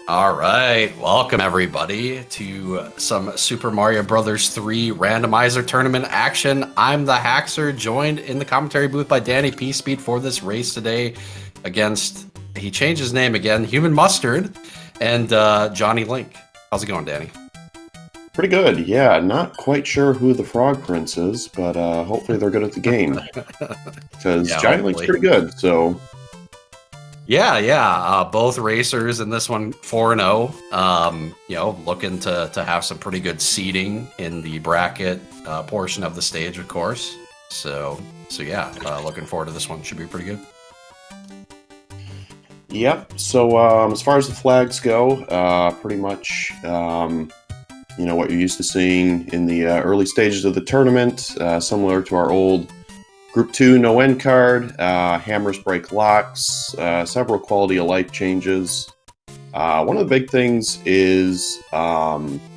All right, welcome everybody to some Super Mario Brothers 3 Randomizer tournament action. I'm the Haxer, joined in the commentary booth by Danny P. Speed for this race today against, he changed his name again, Human Mustard, and JonnyLink. How's it going, Danny? Pretty good, yeah. Not quite sure who the Frog Prince is, but hopefully they're good at the game. Because Yeah, JonnyLink's hopefully. pretty good, so... Yeah. Both racers in this one 4-0. Looking to have some pretty good seeding in the bracket portion of the stage, of course. So yeah, looking forward to this one. Should be pretty good. Yep, so as far as the flags go, pretty much, what you're used to seeing in the early stages of the tournament, similar to our old Group 2 no end card, hammers break locks, several quality of life changes. One of the big things is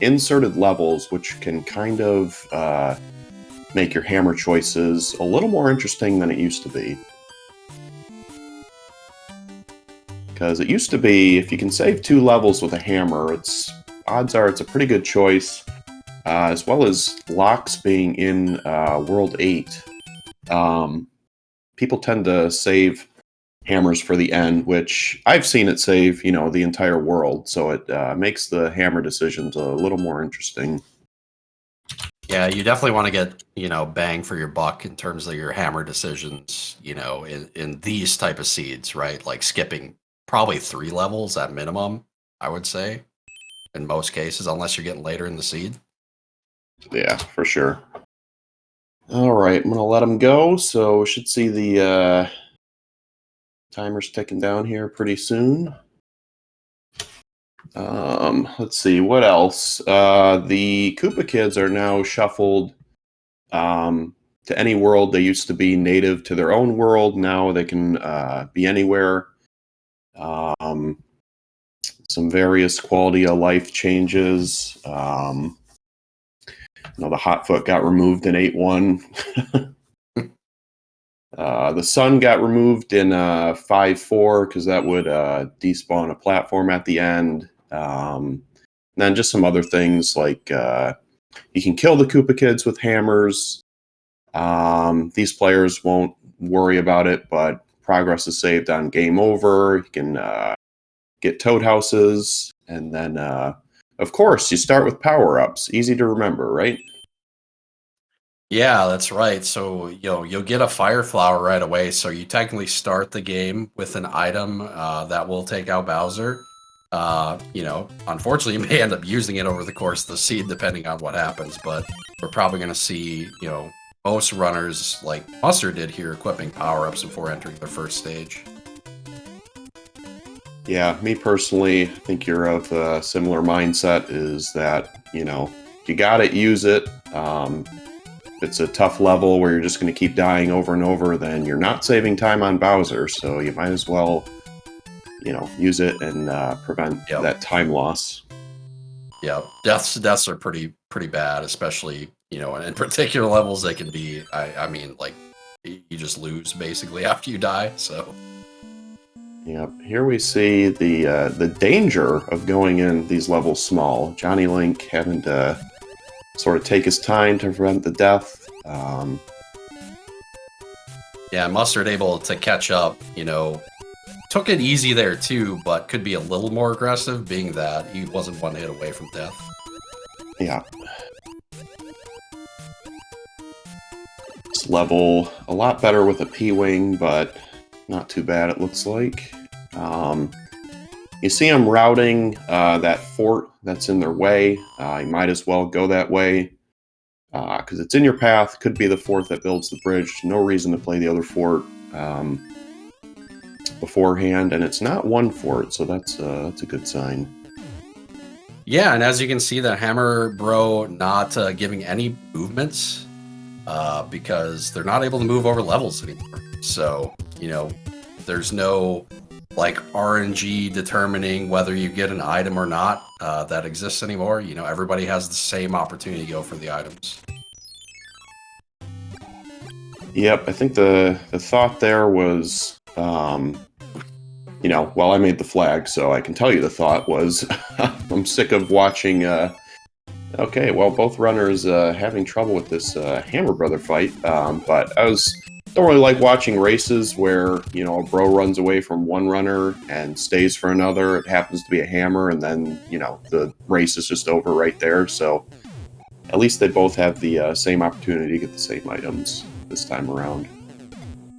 inserted levels, which can kind of make your hammer choices a little more interesting than it used to be. Because it used to be, if you can save 2 levels with a hammer, odds are it's a pretty good choice, as well as locks being in World 8. People tend to save hammers for the end, which I've seen it save, the entire world, so it makes the hammer decisions a little more interesting. Yeah, you definitely want to get, bang for your buck in terms of your hammer decisions, in these type of seeds, right? Like skipping probably 3 levels at minimum, I would say, in most cases, unless you're getting later in the seed. Yeah, for sure. All right, I'm going to let them go, so we should see the timer's ticking down here pretty soon. Let's see, what else? The Koopa Kids are now shuffled to any world. They used to be native to their own world. Now they can be anywhere. Some various quality of life changes. The Hotfoot got removed in 8-1. The sun got removed in 5-4 because that would despawn a platform at the end. Then just some other things like you can kill the Koopa Kids with hammers. These players won't worry about it, but progress is saved on game over. You can get Toad Houses, and then, of course, you start with power-ups. Easy to remember, right? Yeah, that's right. So, you'll get a fire flower right away. So you technically start the game with an item that will take out Bowser. Unfortunately, you may end up using it over the course of the seed, depending on what happens. But we're probably going to see, most runners, like Mustard did here, equipping power-ups before entering their first stage. Yeah, me personally, I think you're of a similar mindset, is that, you got it, use it. If it's a tough level where you're just going to keep dying over and over, then you're not saving time on Bowser, so you might as well, use it and prevent that time loss. Yeah, deaths are pretty bad, especially, in particular levels they can be, I mean, like, you just lose basically after you die, so... Yep. Here we see the danger of going in these levels small. JonnyLink having to sort of take his time to prevent the death. Yeah, Mustard able to catch up, took it easy there too, but could be a little more aggressive, being that he wasn't one hit away from death. Yeah. This level a lot better with a P-Wing, but not too bad, it looks like. You see them routing that fort that's in their way. You might as well go that way because it's in your path. Could be the fort that builds the bridge. No reason to play the other fort beforehand, and it's not one fort, so that's a good sign. Yeah, and as you can see, the Hammer Bro not giving any movements because they're not able to move over levels anymore. So, there's no like RNG determining whether you get an item or not that exists anymore. Everybody has the same opportunity to go for the items. Yep, I think the thought there was well, I made the flag, so I can tell you the thought was, I'm sick of watching. Okay, well, both runners having trouble with this Hammer Brother fight, but don't really like watching races where a bro runs away from one runner and stays for another. It happens to be a hammer, and then the race is just over right there. So at least they both have the same opportunity to get the same items this time around.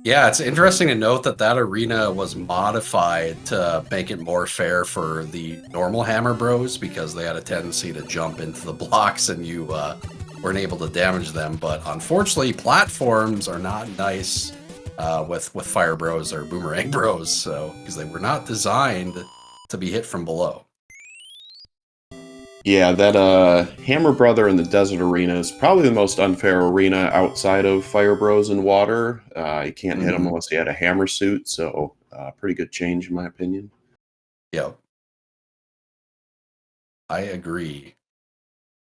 Yeah, it's interesting to note that arena was modified to make it more fair for the normal Hammer Bros because they had a tendency to jump into the blocks and you weren't able to damage them. But unfortunately, platforms are not nice with Fire Bros or Boomerang Bros, so because they were not designed to be hit from below. Yeah, that Hammer Brother in the Desert Arena is probably the most unfair arena outside of Fire Bros and Water. You can't hit them unless you had a hammer suit, so pretty good change in my opinion. Yep. I agree.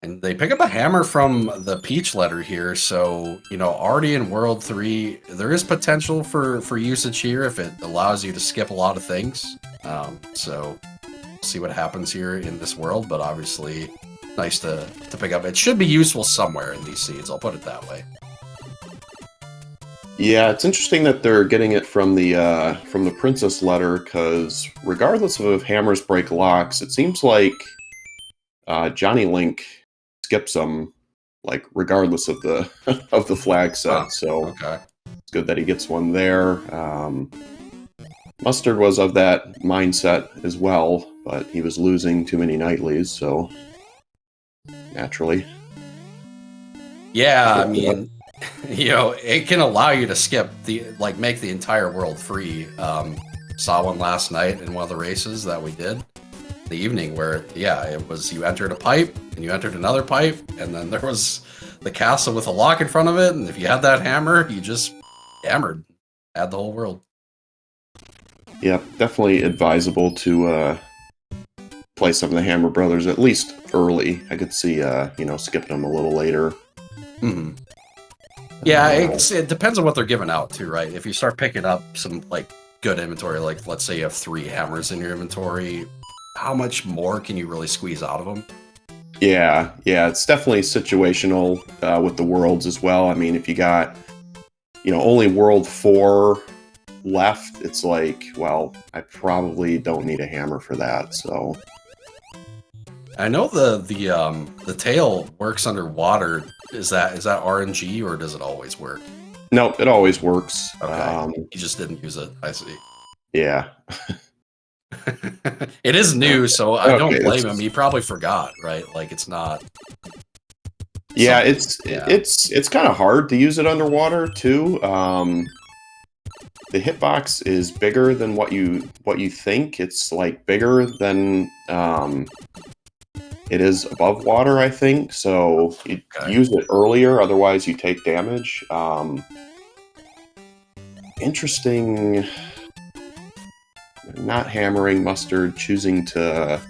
And they pick up a hammer from the Peach letter here, so, already in World 3, there is potential for usage here if it allows you to skip a lot of things. So see what happens here in this world, but obviously nice to pick up. It should be useful somewhere in these seeds, I'll put it that way. Yeah, it's interesting that they're getting it from the Princess letter, because regardless of if hammers break locks, it seems like JonnyLink skips them, like regardless of the of the flag set. So okay. It's good that he gets one there. Mustard was of that mindset as well, but he was losing too many nightlies, so naturally. Yeah, I mean, it can allow you to skip make the entire world free. Saw one last night in one of the races that we did, the evening, where it was you entered a pipe and you entered another pipe, and then there was the castle with a lock in front of it, and if you had that hammer, you just hammered, had the whole world. Yeah, definitely advisable to play some of the Hammer Brothers at least early. I could see skipping them a little later. Mm-hmm. Yeah, it depends on what they're giving out too, right? If you start picking up some good inventory, like let's say you have 3 hammers in your inventory, how much more can you really squeeze out of them? Yeah, it's definitely situational with the worlds as well. I mean, if you got only World 4 left, it's like, well, I probably don't need a hammer for that. So I know the tail works underwater. Is that RNG or does it always work? No, it always works. Okay. You just didn't use it. I see. Yeah. It is new, so I don't blame him. He probably forgot, right? Like it's not. Yeah, it's kind of hard to use it underwater too. The hitbox is bigger than what you think. It's like bigger than it is above water, I think. So you use it earlier, otherwise you take damage. Interesting. Not hammering Mustard, choosing to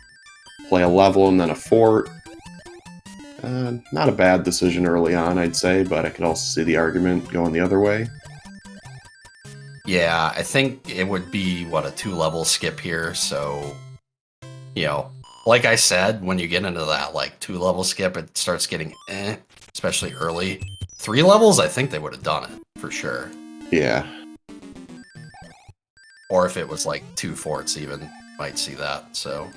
play a level and then a fort. Not a bad decision early on, I'd say, but I could also see the argument going the other way. Yeah, I think it would be, a 2-level skip here, so, like I said, when you get into that, 2-level skip, it starts getting especially early. 3 levels, I think they would have done it, for sure. Yeah. Or if it was, 2 forts even, might see that, so...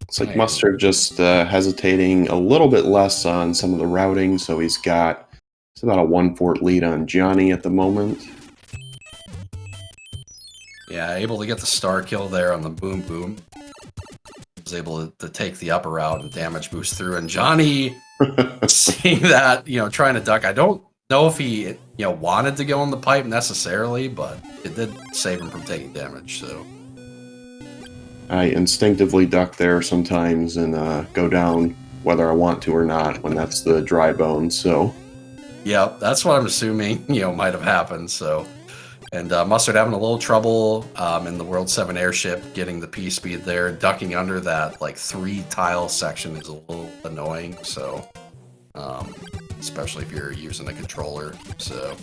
It's like Mustard just hesitating a little bit less on some of the routing, so he's about a 1-fort lead on Johnny at the moment. Yeah, able to get the star kill there on the Boom Boom. Was able to take the upper route and damage boost through, and Johnny seeing that, trying to duck. I don't know if he, wanted to go in the pipe necessarily, but it did save him from taking damage, so... I instinctively duck there sometimes and go down whether I want to or not when that's the dry bone, so... Yep, that's what I'm assuming, might have happened, so... And Mustard having a little trouble in the World 7 airship, getting the P speed there, ducking under that like 3-tile section is a little annoying. So, especially if you're using a controller. So,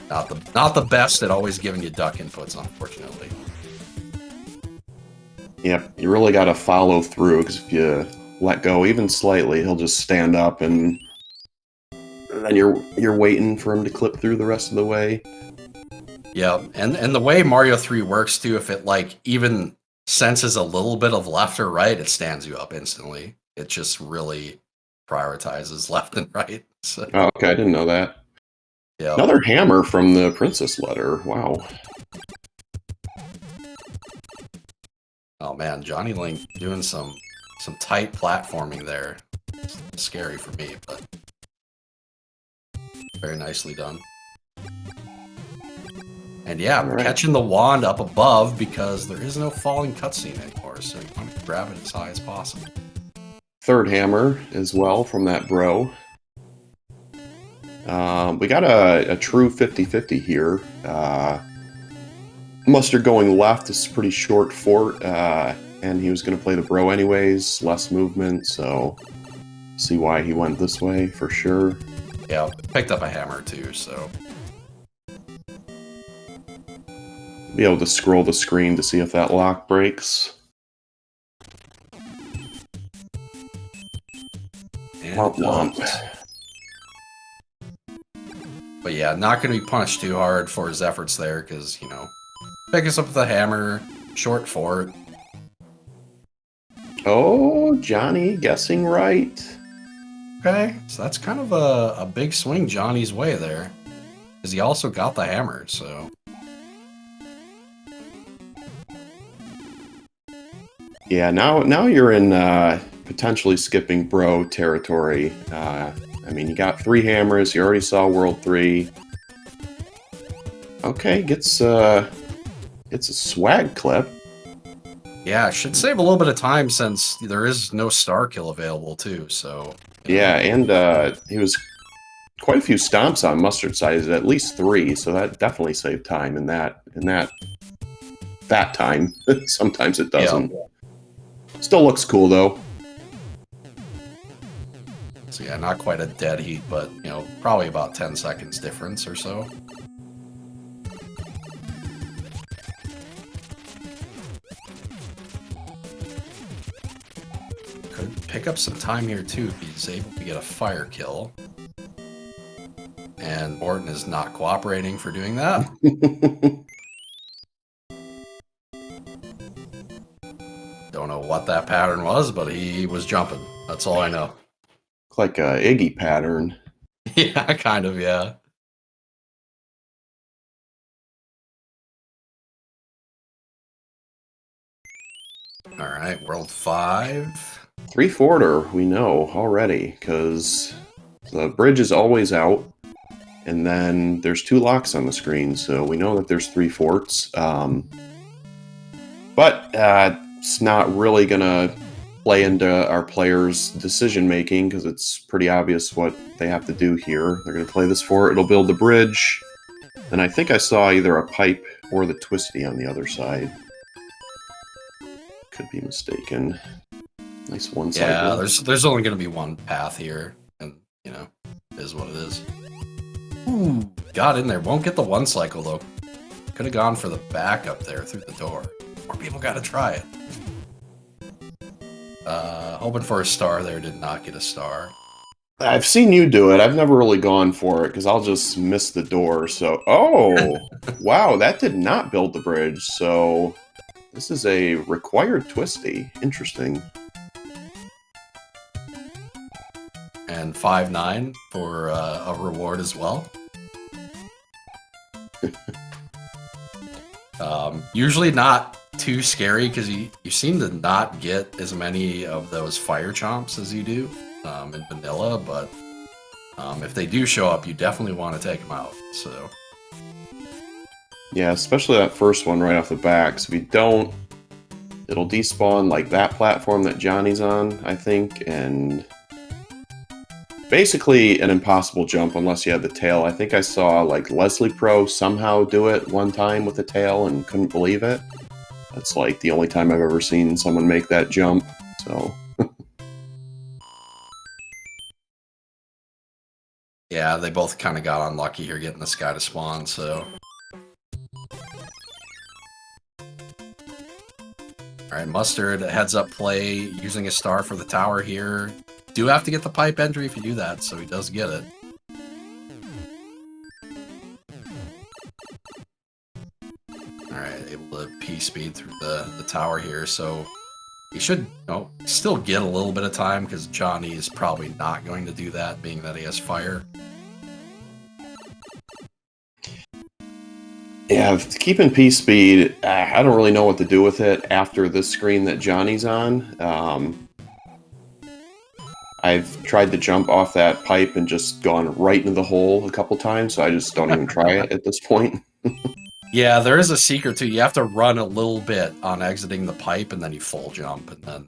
not the best at always giving you duck inputs, unfortunately. Yep, you really got to follow through, because if you let go even slightly, he'll just stand up, and then you're waiting for him to clip through the rest of the way. Yeah, and the way Mario 3 works too, if it like even senses a little bit of left or right, it stands you up instantly. It just really prioritizes left and right. So, Oh, okay, I didn't know that. yeah. Another hammer from the Princess letter. Wow. Oh man, JonnyLink doing some tight platforming there. It's scary for me, but very nicely done. And yeah, Right. Catching the wand up above because there is no falling cutscene anymore, so you want to grab it as high as possible. Third hammer as well from that bro. We got a true 50-50 here. Mustard going left is a pretty short fort, and he was going to play the bro anyways, less movement, so see why he went this way for sure. Yeah, picked up a hammer too, so. Be able to scroll the screen to see if that lock breaks. And Womp womp. But yeah, not going to be punished too hard for his efforts there, because, you know, pick us up with a hammer, short fort. Oh, Johnny guessing right. Okay, so that's kind of a big swing Johnny's way there, because he also got the hammer, so. Yeah, now you're in potentially skipping bro territory. I mean, you got 3 hammers. You already saw World 3. Okay, gets a swag clip. Yeah, should save a little bit of time since there is no star kill available too, so. Yeah, and he was quite a few stomps on Mustard side, at least 3, so that definitely saved time in that time. Sometimes it doesn't. Yeah. Still looks cool though. So yeah, not quite a dead heat, but you know, probably about 10 seconds difference or so. Could pick up some time here too if he's able to get a fire kill. And Morton is not cooperating for doing that. Don't know what that pattern was, but he was jumping. That's all I know. Like a Iggy pattern. Yeah, kind of, yeah. All right, World 5. 3-forter, we know already, because the bridge is always out, and then there's 2 locks on the screen, so we know that there's 3 forts. But it's not really going to play into our players' decision-making, because it's pretty obvious what they have to do here. They're going to play this fort, it'll build the bridge, and I think I saw either a pipe or the twisty on the other side. Could be mistaken. Nice one cycle. Yeah, there's only going to be one path here, and, you know, it is what it is. Ooh, got in there. Won't get the one cycle, though. Could have gone for the back up there through the door. More people got to try it. Hoping for a star there, did not get a star. I've seen you do it. I've never really gone for it, because I'll just miss the door. So, oh, wow, that did not build the bridge. So, this is a required twisty. Interesting. And 5-9 for a reward as well. Usually not too scary, because you seem to not get as many of those fire chomps as you do in vanilla, but if they do show up, you definitely want to take them out. So yeah, especially that first one right off the bat, because if you don't, it'll despawn like that platform that Johnny's on, I think, and basically an impossible jump unless you had the tail. I think I saw like Leslie Pro somehow do it one time with the tail and couldn't believe it. That's like the only time I've ever seen someone make that jump. So Yeah, they both kind of got unlucky here getting this guy to spawn, so. Alright, Mustard, heads up play, using a star for the tower here. Do have to get the pipe entry if you do that, so he does get it. Alright, able to P-speed through the tower here, so he should still get a little bit of time, because Johnny is probably not going to do that, being that he has fire. yeah, keeping P-speed, I don't really know what to do with it after this screen that Johnny's on. I've tried to jump off that pipe and just gone right into the hole a couple times, so I just don't even try it at this point. Yeah, there is a secret too. You have to run a little bit on exiting the pipe, and then you full jump, and then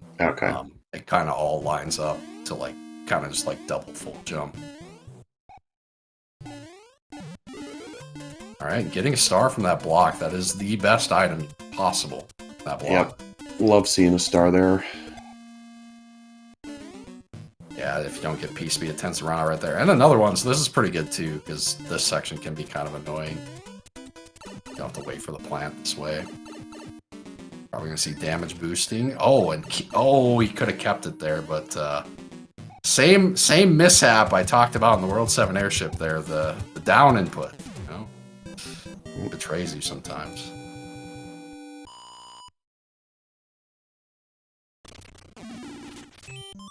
it kind of all lines up to like kind of just like double full jump. All right, getting a star from that block, that is the best item possible, that block. Yep, love seeing a star there. Yeah, if you don't get P-speed, it tends to run out right there. And another one, so this is pretty good too, because this section can be kind of annoying. You don't have to wait for the plant this way. Probably gonna see damage boosting. Oh, and he could have kept it there, but same mishap I talked about in the World 7 airship there, the down input. It betrays you sometimes.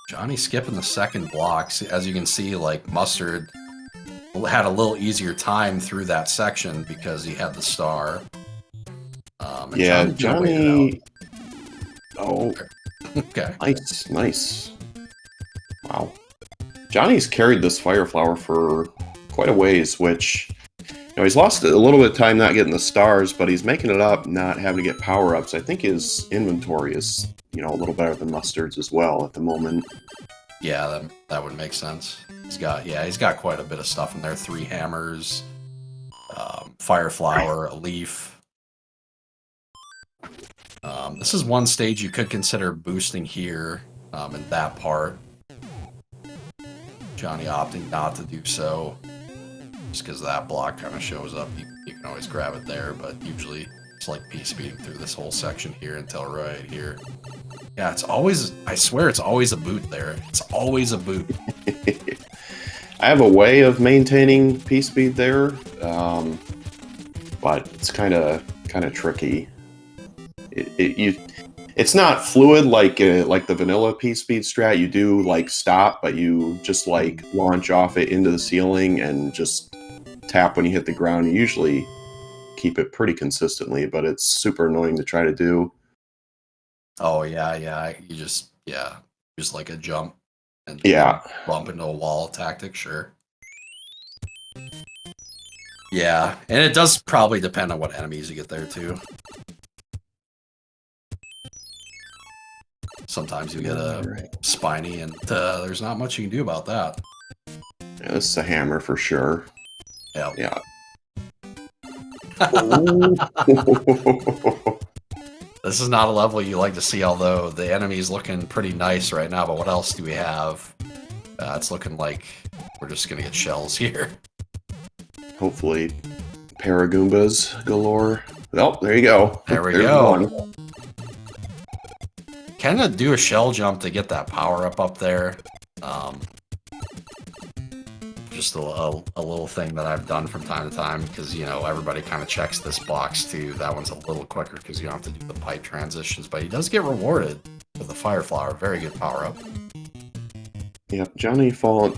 Johnny skipping the second block. As you can see, like Mustard had a little easier time through that section because he had the star. Yeah, Johnny. Oh, okay. Nice. Wow, Johnny's carried this Fire Flower for quite a ways, which he's lost a little bit of time not getting the stars, but he's making it up, not having to get power ups. I think his inventory is a little better than Mustard's as well at the moment. Yeah, that would make sense. He's got quite a bit of stuff in there. 3 hammers, Fire Flower, a leaf. This is one stage you could consider boosting here in that part. Johnny opting not to do so, just because that block kind of shows up. You can always grab it there, but usually it's like P-speeding through this whole section here until right here. Yeah, it's always, I swear it's always a boot there. It's always a boot. I have a way of maintaining P-speed there, but it's kind of tricky. It's not fluid like the vanilla P-speed strat. You do like stop, but you just like launch off it into the ceiling and just tap when you hit the ground. You usually keep it pretty consistently, but it's super annoying to try to do. Oh yeah. You just like a jump and bump into a wall tactic, sure. Yeah, and it does probably depend on what enemies you get there too. Sometimes you get a spiny, and there's not much you can do about that. Yeah, this is a hammer for sure. Yeah. This is not a level you like to see, although the enemy's looking pretty nice right now, but what else do we have? It's looking like we're just going to get shells here. Hopefully, Paragoombas galore. Oh, there you go. There we go. Kind of do a shell jump to get that power up there. Just a little thing that I've done from time to time, because everybody kind of checks this box too. That one's a little quicker because you don't have to do the pipe transitions, but he does get rewarded with the Fire Flower. Very good power up. Yeah, Johnny fallen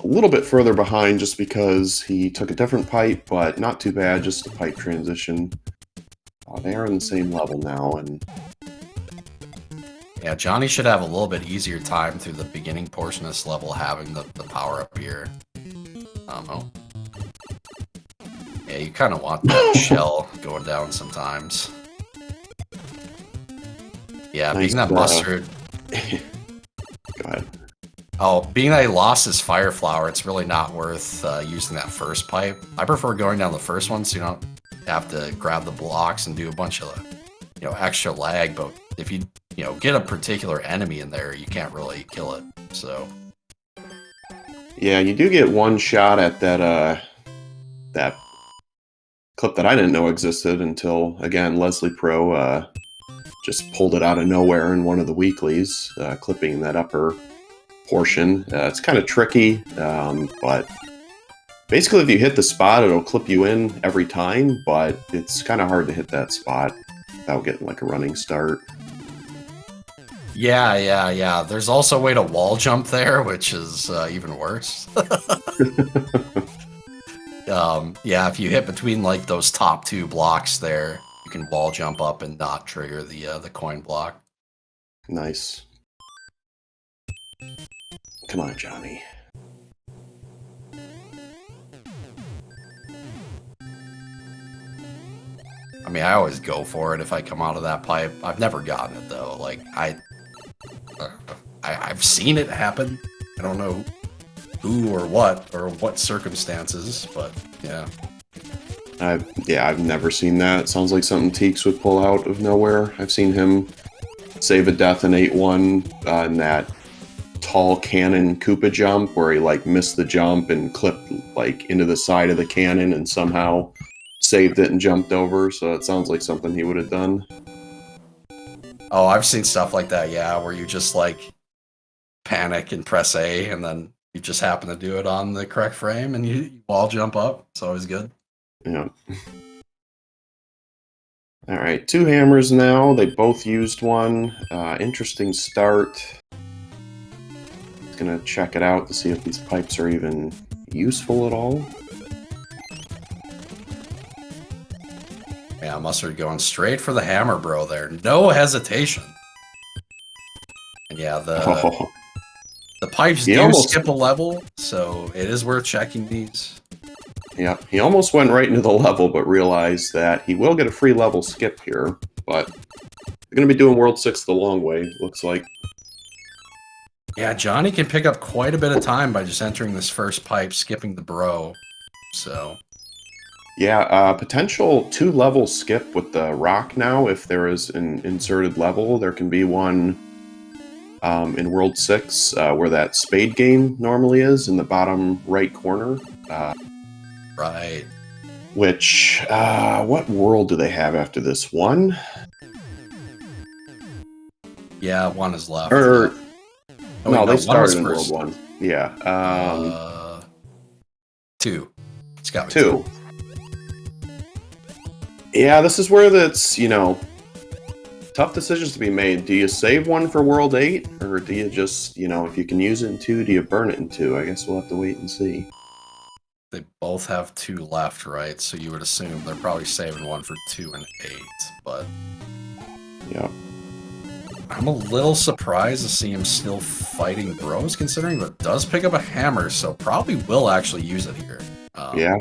a little bit further behind just because he took a different pipe, but not too bad. Just a pipe transition. They are in the same level now, and yeah, Johnny should have a little bit easier time through the beginning portion of this level having the power up here. Yeah, you kind of want that shell going down sometimes. Yeah, nice, being that Mustard. Go ahead. Oh, being that he lost his fire flower, it's really not worth using that first pipe. I prefer going down the first one so you don't have to grab the blocks and do a bunch of, extra lag. But if you, get a particular enemy in there, you can't really kill it. So. Yeah, you do get one shot at that clip that I didn't know existed until, again, Leslie Pro just pulled it out of nowhere in one of the weeklies, clipping that upper portion. It's kind of tricky, but basically if you hit the spot, it'll clip you in every time, but it's kind of hard to hit that spot without getting like a running start. Yeah. There's also a way to wall jump there, which is even worse. Yeah, if you hit between like those top two blocks there, you can wall jump up and not trigger the coin block. Nice. Come on, Johnny. I mean, I always go for it if I come out of that pipe. I've never gotten it though. Like I've seen it happen. I don't know who or what circumstances, but yeah. I've never seen that. It sounds like something Teeks would pull out of nowhere. I've seen him save a death in 8-1 in that tall cannon Koopa jump where he like missed the jump and clipped like into the side of the cannon and somehow saved it and jumped over. So it sounds like something he would have done. Oh, I've seen stuff like that, yeah, where you just like panic and press A and then you just happen to do it on the correct frame and you wall jump up. It's always good. Yeah. All right, 2 hammers now. They both used one. Interesting start. Gonna check it out to see if these pipes are even useful at all. Yeah, Mustard going straight for the hammer, bro. There, no hesitation. And yeah, the pipes do skip a level, so it is worth checking these. Yeah, he almost went right into the level, but realized that he will get a free level skip here. But they're gonna be doing World 6 the long way, looks like. Yeah, Johnny can pick up quite a bit of time by just entering this first pipe, skipping the bro. So. Yeah, potential 2-level skip with the rock now. If there is an inserted level, there can be one in World 6 where that spade game normally is in the bottom right corner. Right. Which, what world do they have after this one? Yeah, one is left. No, they started in World 1. Yeah. 2. It's got 2. Yeah, this is where that's, tough decisions to be made. Do you save one for World 8? Or do you just, if you can use it in 2, do you burn it in 2? I guess we'll have to wait and see. They both have 2 left, right? So you would assume they're probably saving one for 2 and 8, but... Yeah. I'm a little surprised to see him still fighting bros, considering that does pick up a hammer, so probably will actually use it here. Yeah.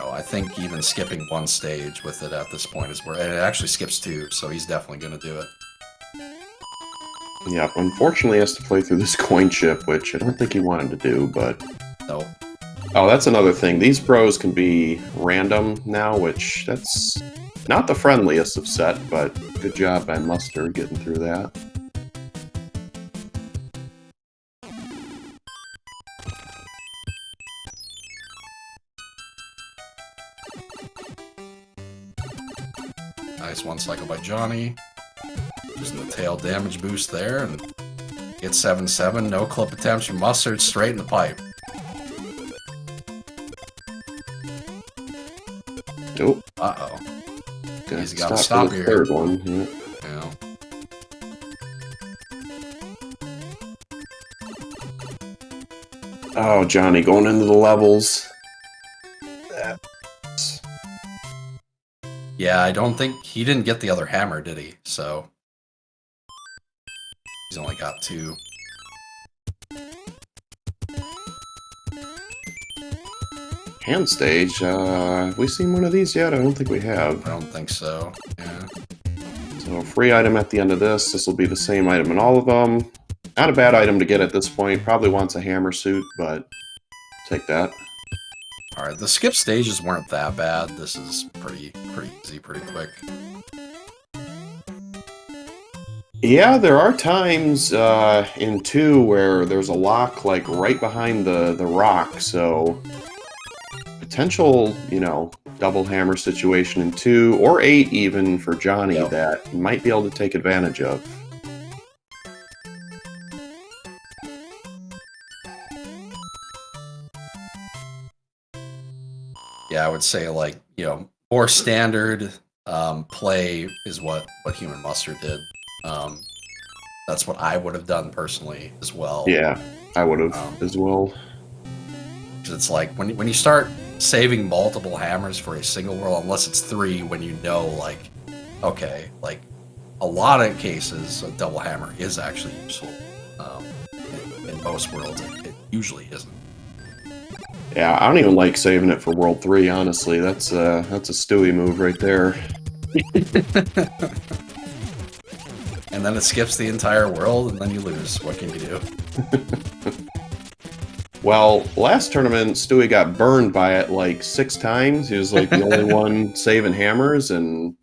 I think even skipping one stage with it at this point is where... And it actually skips 2, so he's definitely going to do it. Yeah, unfortunately he has to play through this coin chip, which I don't think he wanted to do, but... Nope. Oh, that's another thing. These bros can be random now, which that's not the friendliest of set, but good job by Mustard getting through that. Nice one cycle by Johnny. Using the tail damage boost there, and get 7-7. No clip attempts from Mustard, straight in the pipe. Nope. Uh-oh. He's got to to stop the here. Third one, yeah. Oh, Johnny going into the levels. Yeah, I don't think... He didn't get the other hammer, did he? So... He's only got 2. Hand stage, have we seen one of these yet? I don't think we have. I don't think so, yeah. So, free item at the end of this. This will be the same item in all of them. Not a bad item to get at this point. Probably wants a hammer suit, but take that. All right, the skip stages weren't that bad. This is pretty easy, pretty quick. Yeah, there are times in 2 where there's a lock like right behind the rock, so potential, you know, double hammer situation in 2 or 8 even for Johnny that he might be able to take advantage of. Yeah, I would say like, you know, more standard play is what Human Mustard did. That's what I would have done personally as well. Yeah, I would have as well. Because it's like when you start saving multiple hammers for a single world, unless it's 3, when you know, like, okay, like a lot of cases, a double hammer is actually useful. In most worlds, it usually isn't. Yeah, I don't even like saving it for World 3, honestly. That's a Stewie move right there. And then it skips the entire world, and then you lose. What can you do? Well, last tournament, Stewie got burned by it like 6 times. He was like the only one saving hammers, and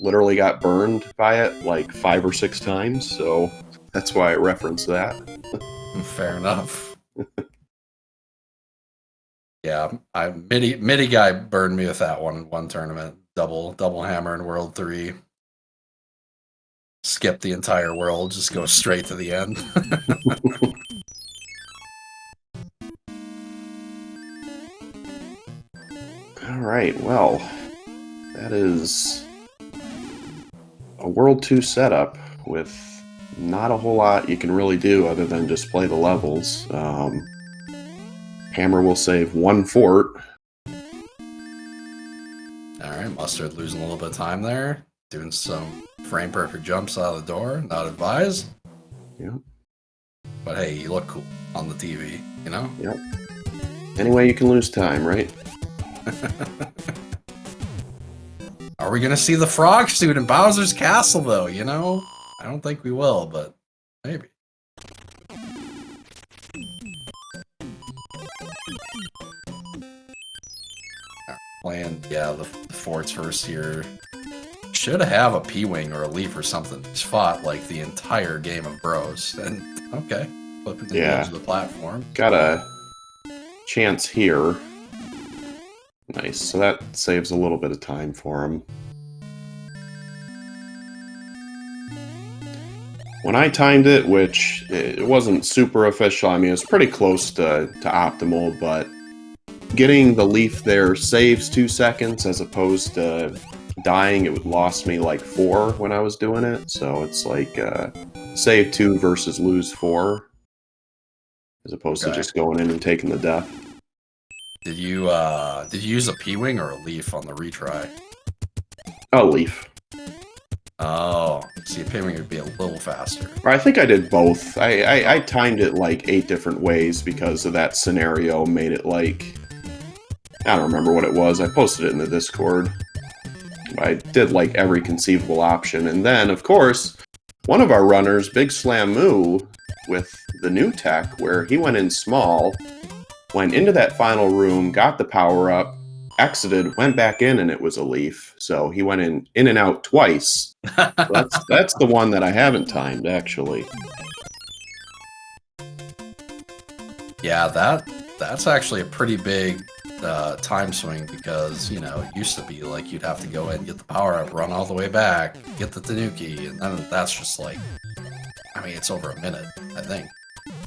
literally got burned by it like 5 or 6 times. So that's why I referenced that. Fair enough. Yeah, MIDI guy burned me with that one tournament. Double hammer in World 3. Skip the entire world, just go straight to the end. Alright, well, that is a World 2 setup with not a whole lot you can really do other than just play the levels. Hammer will save 1 fort. Alright, Mustard losing a little bit of time there. Doing some frame perfect jumps out of the door. Not advised. Yep. But hey, you look cool on the TV, you know? Yep. Any way you can lose time, right? Are we gonna see the frog suit in Bowser's Castle, though, you know? I don't think we will, but maybe. Playing, yeah, the forts first here. Should have a P-Wing or a Leaf or something. He's fought like the entire game of Bros. And okay, flipping the edge of the platform. Got a chance here. Nice, so that saves a little bit of time for him. When I timed it, which it wasn't super official, I mean, it was pretty close to optimal, but getting the Leaf there saves 2 seconds as opposed to dying. It lost me like 4 when I was doing it, so it's like save 2 versus lose 4 as opposed to just going in and taking the death. Did you use a P-Wing or a Leaf on the retry? Oh, Leaf. Oh, see, a P-Wing would be a little faster. I think I did both. I timed it like 8 different ways because of that scenario. Made it like, I don't remember what it was. I posted it in the Discord. I did like every conceivable option. And then, of course, one of our runners, Big Slam Moo, with the new tech, where he went in small, went into that final room, got the power-up, exited, went back in, and it was a Leaf. So he went in and out twice. So that's the one that I haven't timed, actually. Yeah, that's actually a pretty big time swing because, you know, it used to be like you'd have to go in, get the power-up, run all the way back, get the Tanuki, and then that's just like, I mean, it's over a minute, I think.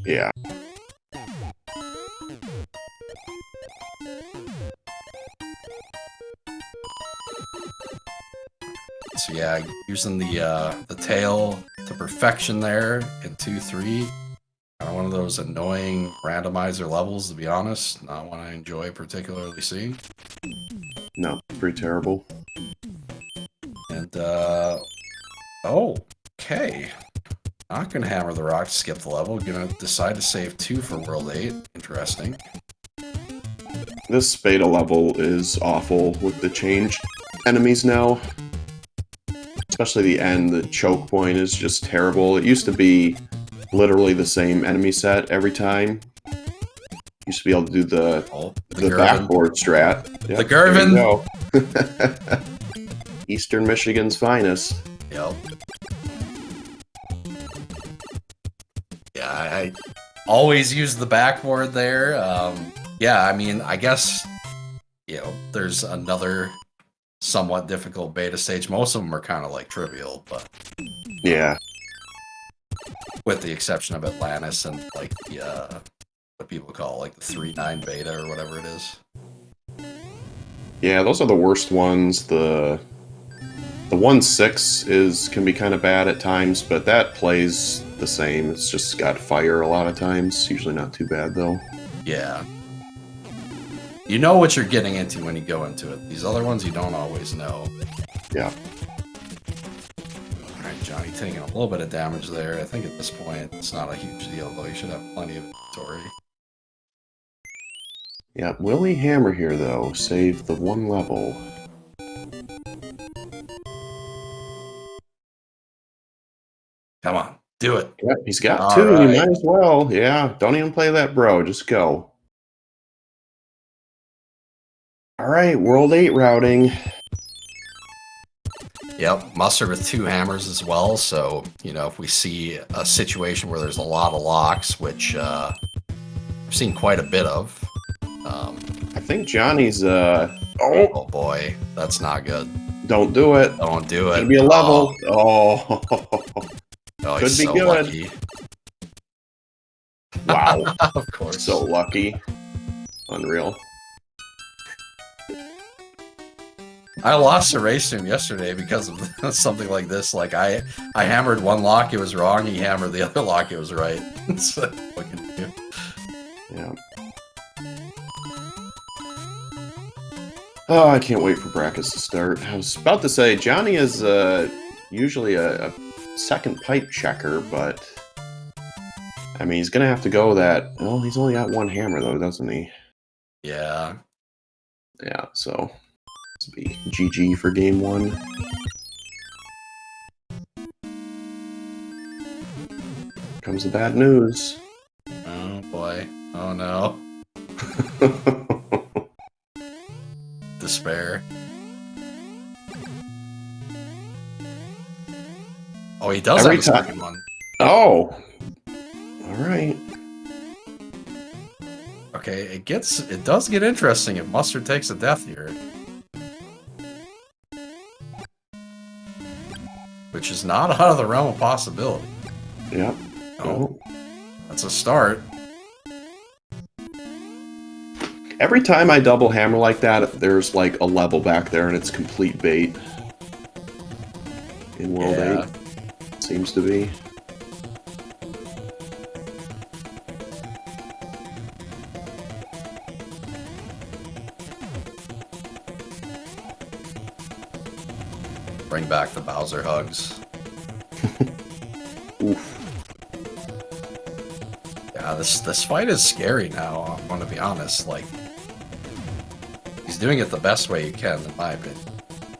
Yeah. So yeah, using the tail to perfection there in 2-3. Kind of one of those annoying randomizer levels, to be honest. Not one I enjoy particularly seeing. No, pretty terrible. And okay. Not gonna hammer the rock to skip the level. Gonna decide to save 2 for World 8. Interesting. This beta level is awful with the changed enemies now. Especially the end, the choke point is just terrible. It used to be literally the same enemy set every time. Used to be able to do the Gervin. backboard strat. Yep, The Gervin. There you go. Eastern Michigan's finest. Yep. Yeah, I always use the backboard there. Yeah, I mean, I guess, you know, there's another somewhat difficult beta stage. Most of them are kind of like trivial, but yeah, with the exception of Atlantis and like the what people call like the 3.9 beta or whatever it is. yeah, those are the worst ones. The 1.6 can be kind of bad at times, but that plays the same. It's just got fire a lot of times. Usually not too bad though. Yeah. You know what you're getting into when you go into it. These other ones you don't always know. Yeah. Alright, Johnny taking a little bit of damage there. I think at this point it's not a huge deal, though. You should have plenty of inventory. Yeah, Willie Hammer here though saved the one level. Come on, do it. Yeah, he's got All two. right. You might as well. Yeah, don't even play that, bro. Just go. All right, World 8 routing. Yep, Mustard with 2 hammers as well. So, you know, if we see a situation where there's a lot of locks, which we've seen quite a bit of. I think Johnny's. Oh boy, that's not good. Don't do it. Don't do it. Could be a level. Oh, Oh, could he's be so good. lucky. Wow. Of course. So lucky. Unreal. I lost a race to him yesterday because of something like this. Like I hammered one lock, it was wrong. He hammered the other lock, it was right. So, what can you do? Yeah. Oh, I can't wait for brackets to start. I was about to say, Johnny is usually a second pipe checker, but I mean, he's gonna have to go that. Well, he's only got one hammer though, doesn't he? Yeah. Yeah. So this will be GG for game 1. Comes the bad news. Oh boy. Oh no. Despair. Oh, he does Every have a time. second one. Oh. All right. Okay, it does get interesting if Mustard takes a death here. Which is not out of the realm of possibility. Yep. Oh, that's a start. Every time I double hammer like that, there's like a level back there and it's complete bait. In World 8, it seems to be. Bring back the Bowser hugs. Oof. Yeah, this fight is scary now, I'm gonna be honest. Like, he's doing it the best way he can, in my opinion.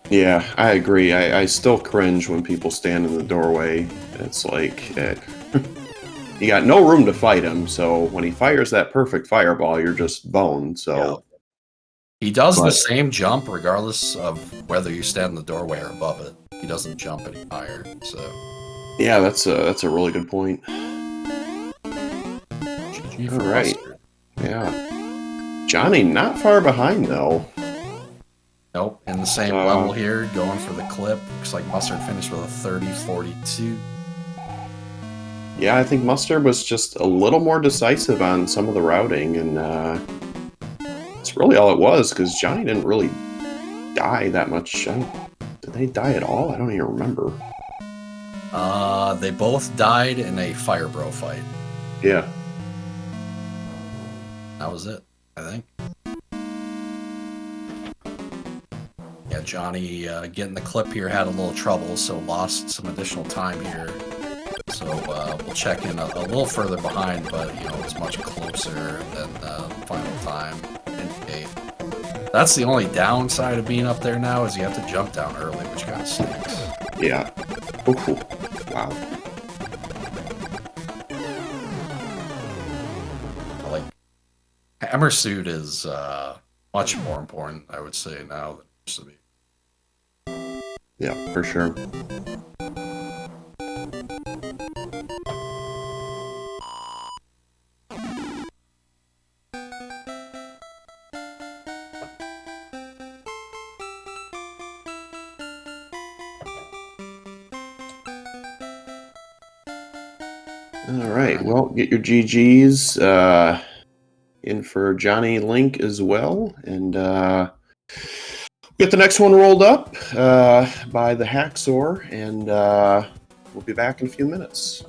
Yeah, I agree. I still cringe when people stand in the doorway. It's like, you got no room to fight him, so when he fires that perfect fireball, you're just boned, so... Yeah. He does the same jump regardless of whether you stand in the doorway or above it. He doesn't jump any higher, so... Yeah, that's a really good point. GG for Alright. Mustard. Yeah. Johnny, not far behind, though. Nope, in the same level here, going for the clip. Looks like Mustard finished with a 30-42. Yeah, I think Mustard was just a little more decisive on some of the routing, and that's really all it was, because Johnny didn't really die that much. Did they die at all? I don't even remember. They both died in a Fire Bro fight. Yeah. That was it, I think. Yeah, Johnny getting the clip here had a little trouble, so lost some additional time here. So we'll check in a little further behind, but you know, it's much closer than the final time indicate. That's the only downside of being up there now, is you have to jump down early, which kind of stinks. Yeah. Ooh, wow. Hammer suit is much more important, I would say, now than it used to be. Yeah, for sure. All right. Well, get your GGs in for JonnyLink as well, and get the next one rolled up by the Hacksaw, and we'll be back in a few minutes.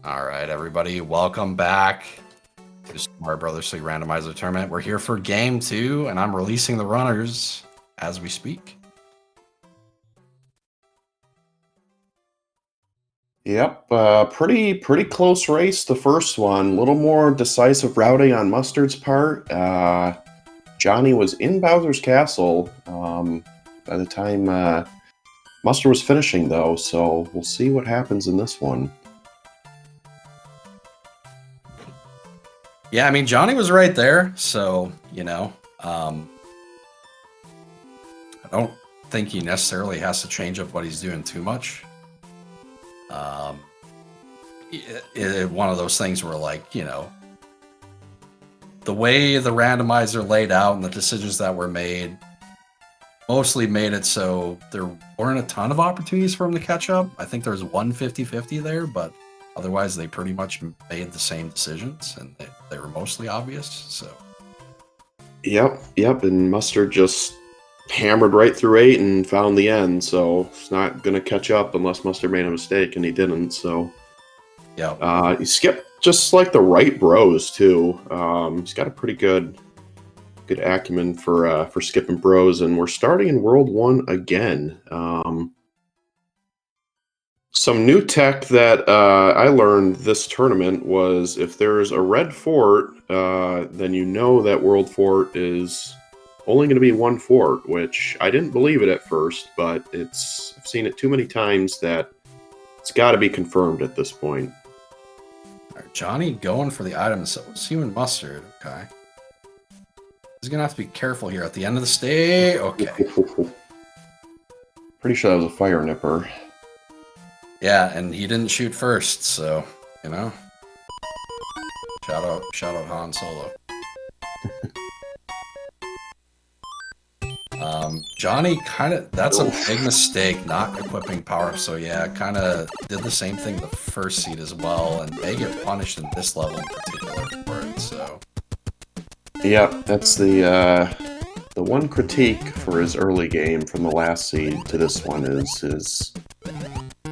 All right, everybody, welcome back to Smart Brothers 3 Randomizer Tournament. We're here for game 2, and I'm releasing the runners as we speak. Yep, pretty close race, the first one. A little more decisive routing on Mustard's part. Johnny was in Bowser's Castle by the time Mustard was finishing, though, so we'll see what happens in this one. Yeah, I mean, Johnny was right there, so, you know, I don't think he necessarily has to change up what he's doing too much. One of those things where, like, you know, the way the randomizer laid out and the decisions that were made mostly made it so there weren't a ton of opportunities for him to catch up. I think there was one 50-50 there, but otherwise they pretty much made the same decisions, and they were mostly obvious, so. Yep, and Mustard just hammered right through 8 and found the end, so it's not going to catch up unless Mustard made a mistake, and he didn't, so. Yeah. He skipped just like the right bros, too. He's got a pretty good acumen for skipping bros, and we're starting in World 1 again. Some new tech that I learned this tournament was if there's a red fort, then you know that World Fort is only going to be one fort, which I didn't believe it at first, but I've seen it too many times that it's got to be confirmed at this point. All right, Johnny going for the items. So it's human mustard. Okay. He's going to have to be careful here at the end of the stage. Okay. Pretty sure that was a fire nipper. Yeah, and he didn't shoot first, so, you know. Shout out Han Solo. Johnny that's a big mistake, not equipping power-ups, so yeah, kind of did the same thing the first seed as well, and they get punished in this level in particular for it, so. Yep, that's the one critique for his early game from the last seed to this one is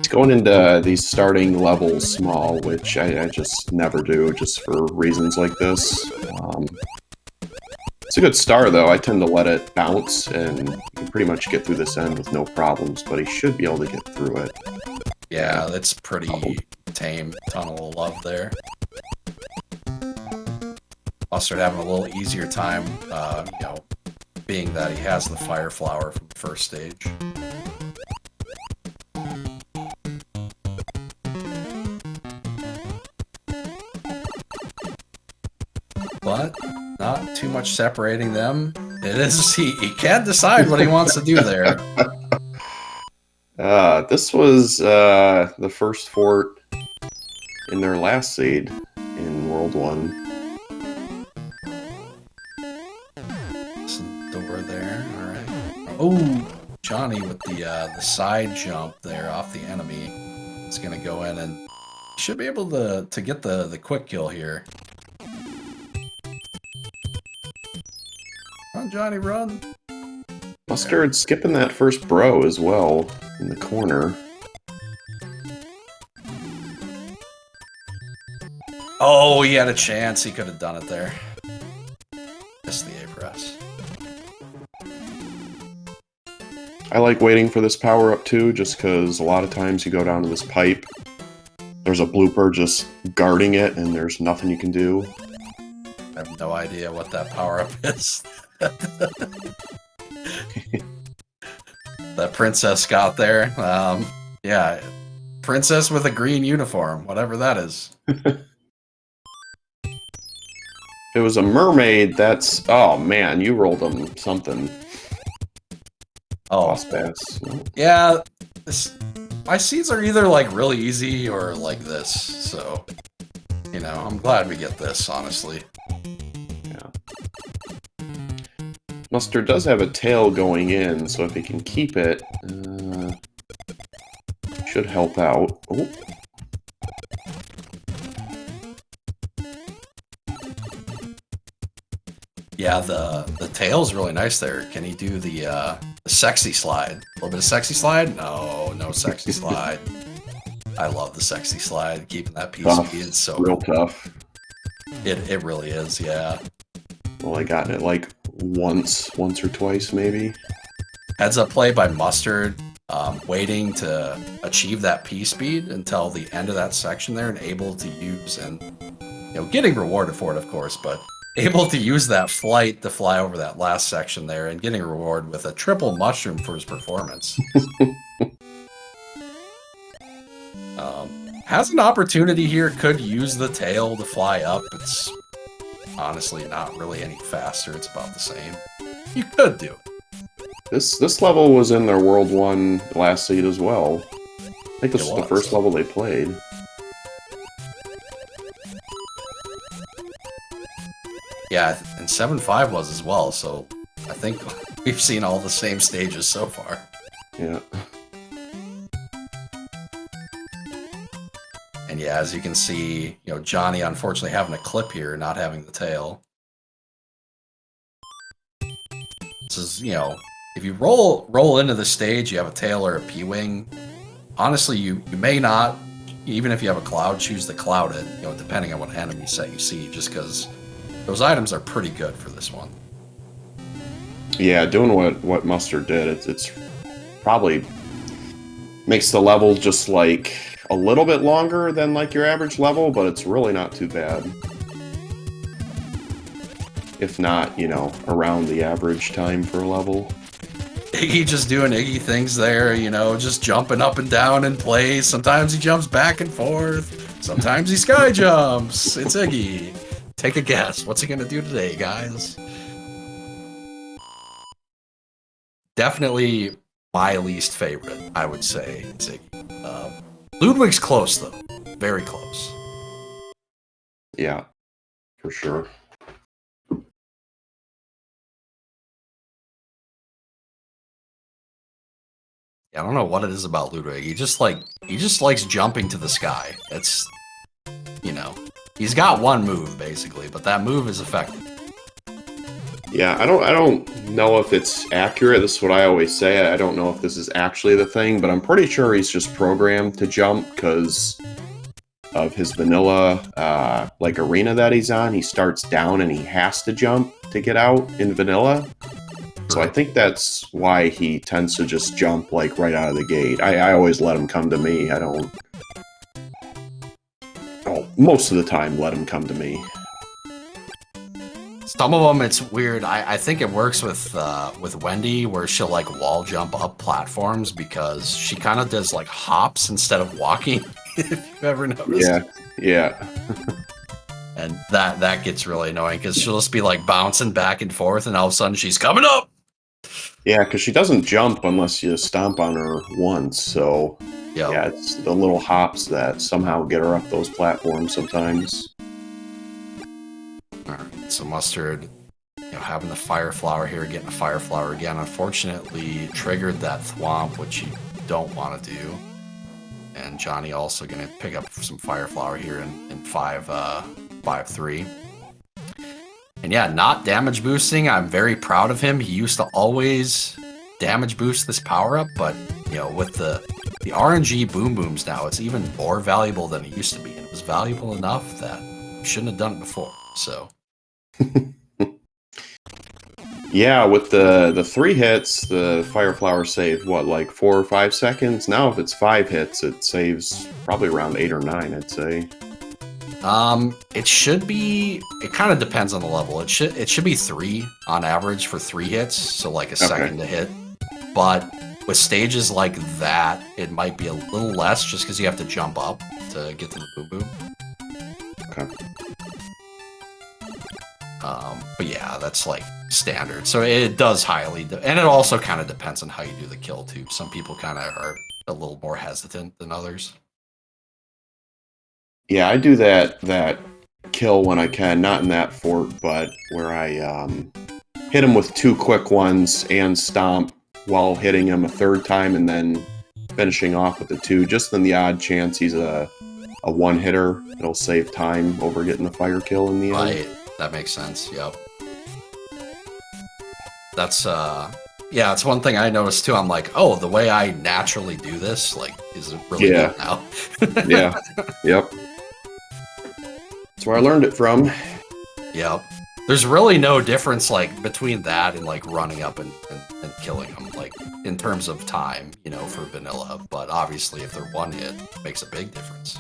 going into these starting levels small, which I just never do, just for reasons like this. It's a good start, though. I tend to let it bounce, and you can pretty much get through this end with no problems, but he should be able to get through it. Yeah, that's pretty tame. Tunnel of love there. Mustard having a little easier time, you know, being that he has the fire flower from the first stage. But not too much separating them. It is he can't decide what he wants to do there. This was the first fort in their last seed in World 1. Some door there. All right. Oh, Johnny with the side jump there off the enemy is going to go in and should be able to get the quick kill here. Run, Johnny, run. Mustard skipping that first bro as well in the corner. Oh, he had a chance. He could have done it there. Missed the A press. I like waiting for this power up too, just because a lot of times you go down to this pipe, there's a blooper just guarding it, and there's nothing you can do. I have no idea what that power up is. That princess got there. Yeah, princess with a green uniform, whatever that is. If it was a mermaid, that's... Oh, man, you rolled them something. Oh, pass. Yeah, my seeds are either, like, really easy or like this, so... You know, I'm glad we get this, honestly. Mustard does have a tail going in, so if he can keep it, should help out. Oh. Yeah, the tail's really nice there. Can he do the sexy slide? A little bit of sexy slide? No sexy slide. I love the sexy slide, keeping that piece Tough. speed. It's so Real cool. tough. It really is, yeah. Well, I gotten it like once or twice, maybe. Heads up play by Mustard, waiting to achieve that P speed until the end of that section there and able to use, and getting rewarded for it, of course, but able to use that flight to fly over that last section there and getting a reward with a triple mushroom for his performance. Has an opportunity here, could use the tail to fly up. It's honestly not really any faster. It's about the same. You could do it. This level was in their World 1 last seed as well. I think this was the first level they played. Yeah, and 7.5 was as well, so I think we've seen all the same stages so far. Yeah. And yeah, as you can see, Johnny unfortunately having a clip here, not having the tail. This is, if you roll into the stage, you have a tail or a P-wing. Honestly, you may not, even if you have a cloud, choose to cloud it, depending on what enemy set you see, just because those items are pretty good for this one. Yeah, doing what Mustard did, it's probably makes the level just like a little bit longer than like your average level, but it's really not too bad. If not, around the average time for a level. Iggy just doing Iggy things there, just jumping up and down in place. Sometimes he jumps back and forth. Sometimes he sky jumps. It's Iggy. Take a guess. What's he going to do today, guys? Definitely my least favorite, I would say, is Iggy. Ludwig's close, though. Very close. Yeah, for sure. I don't know what it is about Ludwig. He just likes jumping to the sky. It's, he's got one move basically, but that move is effective. Yeah, I don't know if it's accurate. This is what I always say. I don't know if this is actually the thing, but I'm pretty sure he's just programmed to jump because of his vanilla arena that he's on. He starts down and he has to jump to get out in vanilla. So I think that's why he tends to just jump right out of the gate. I always let him come to me. I don't... Oh, most of the time let him come to me. Some of them, it's weird. I think it works with Wendy, where she'll wall jump up platforms because she kind of does hops instead of walking. If you've ever noticed. Yeah. And that gets really annoying because she'll just be bouncing back and forth, and all of a sudden she's coming up. Yeah, because she doesn't jump unless you stomp on her once. So yeah, it's the little hops that somehow get her up those platforms sometimes. All right, so Mustard, having the Fire Flower here, getting a Fire Flower again, unfortunately triggered that Thwomp, which you don't want to do. And Johnny also going to pick up some Fire Flower here in 5-3. And yeah, not damage boosting. I'm very proud of him. He used to always damage boost this power up, but with the RNG boom booms now, it's even more valuable than it used to be. And it was valuable enough that you shouldn't have done it before. So. Yeah, with the 3 hits, the Fire Flower saved, 4 or 5 seconds? Now if it's 5 hits, it saves probably around 8 or 9, I'd say. It should be, it kind of depends on the level. It should be 3 on average for 3 hits, so a second to hit. But with stages like that, it might be a little less just because you have to jump up to get to the boom boom. Okay. But yeah, that's standard. So it does highly, and it also kind of depends on how you do the kill too. Some people kind of are a little more hesitant than others. Yeah, I do that kill when I can, not in that fort, but where I hit him with 2 quick ones and stomp while hitting him a 3rd time and then finishing off with the 2. Just in the odd chance he's a one-hitter, it'll save time over getting the fire kill in the end. Right, that makes sense, yep. That's Yeah, it's one thing I noticed too. I'm like, oh, the way I naturally do this, like, is it really Yeah. good now? Yeah. Yep. That's where I learned it from. Yep. There's really no difference, like, between that and, like, running up and killing them, like, in terms of time, you know, for vanilla. But obviously, if they're one hit, it makes a big difference.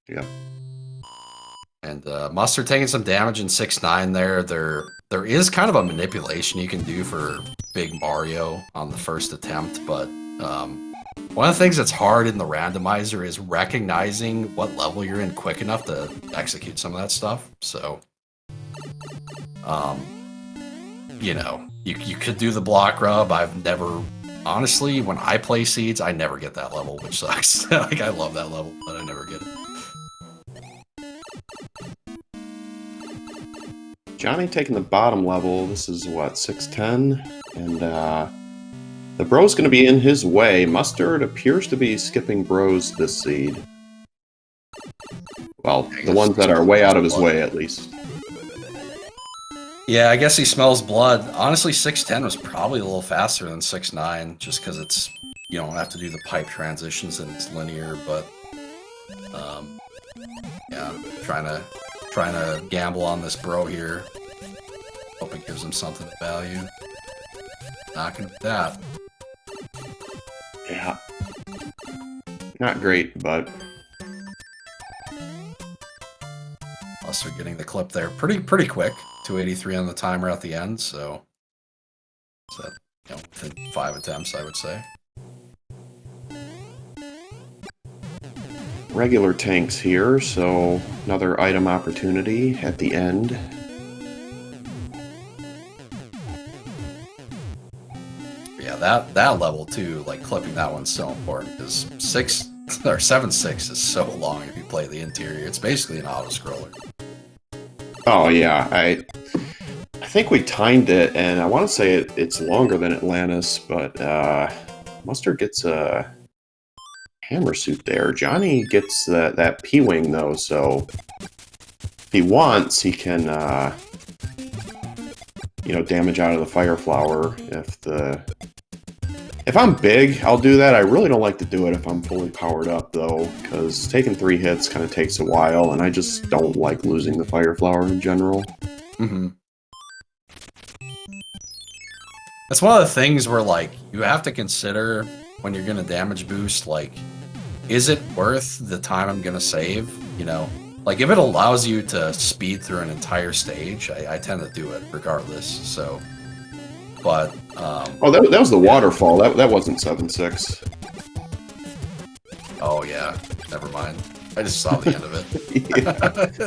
Yep. And Mustard taking some damage in 6-9 there. There is kind of a manipulation you can do for Big Mario on the first attempt, but one of the things that's hard in the randomizer is recognizing what level you're in quick enough to execute some of that stuff. So, you know, you could do the block rub. I've never, honestly, when I play Seeds, I never get that level, which sucks. Like, I love that level, but I never get it. Johnny taking the bottom level. This is what, 610? And the bro's going to be in his way. Mustard appears to be skipping bros this seed. Well, the ones that are way out of his way, at least. Yeah, I guess he smells blood. Honestly, 610 was probably a little faster than 6-9, just because it's, you don't have to do the pipe transitions and it's linear, but yeah, trying to gamble on this bro here. Hope it gives him something of value. Not gonna do that. Yeah. Not great, but... Mustard getting the clip there pretty quick. 283 on the timer at the end, so that, you know, within 5 attempts, I would say. Regular tanks here, so another item opportunity at the end. Yeah, that level too, like clipping that one's so important because 6 or 7-6 is so long if you play the interior. It's basically an auto scroller. Oh yeah, I think we timed it, and I want to say it's longer than Atlantis, but Mustard gets a hammer suit there. Johnny gets that P-wing though, so if he wants, he can you know, damage out of the fire flower. If I'm big, I'll do that. I really don't like to do it if I'm fully powered up though, because taking 3 hits kind of takes a while, and I just don't like losing the fire flower in general. Mm-hmm. That's one of the things where, like, you have to consider when you're gonna damage boost, like, is it worth the time I'm gonna save? You know, like, if it allows you to speed through an entire stage, I tend to do it regardless. So, but oh, that was the waterfall. That wasn't 7-6. Oh yeah, never mind. I just saw the end of it. Yeah,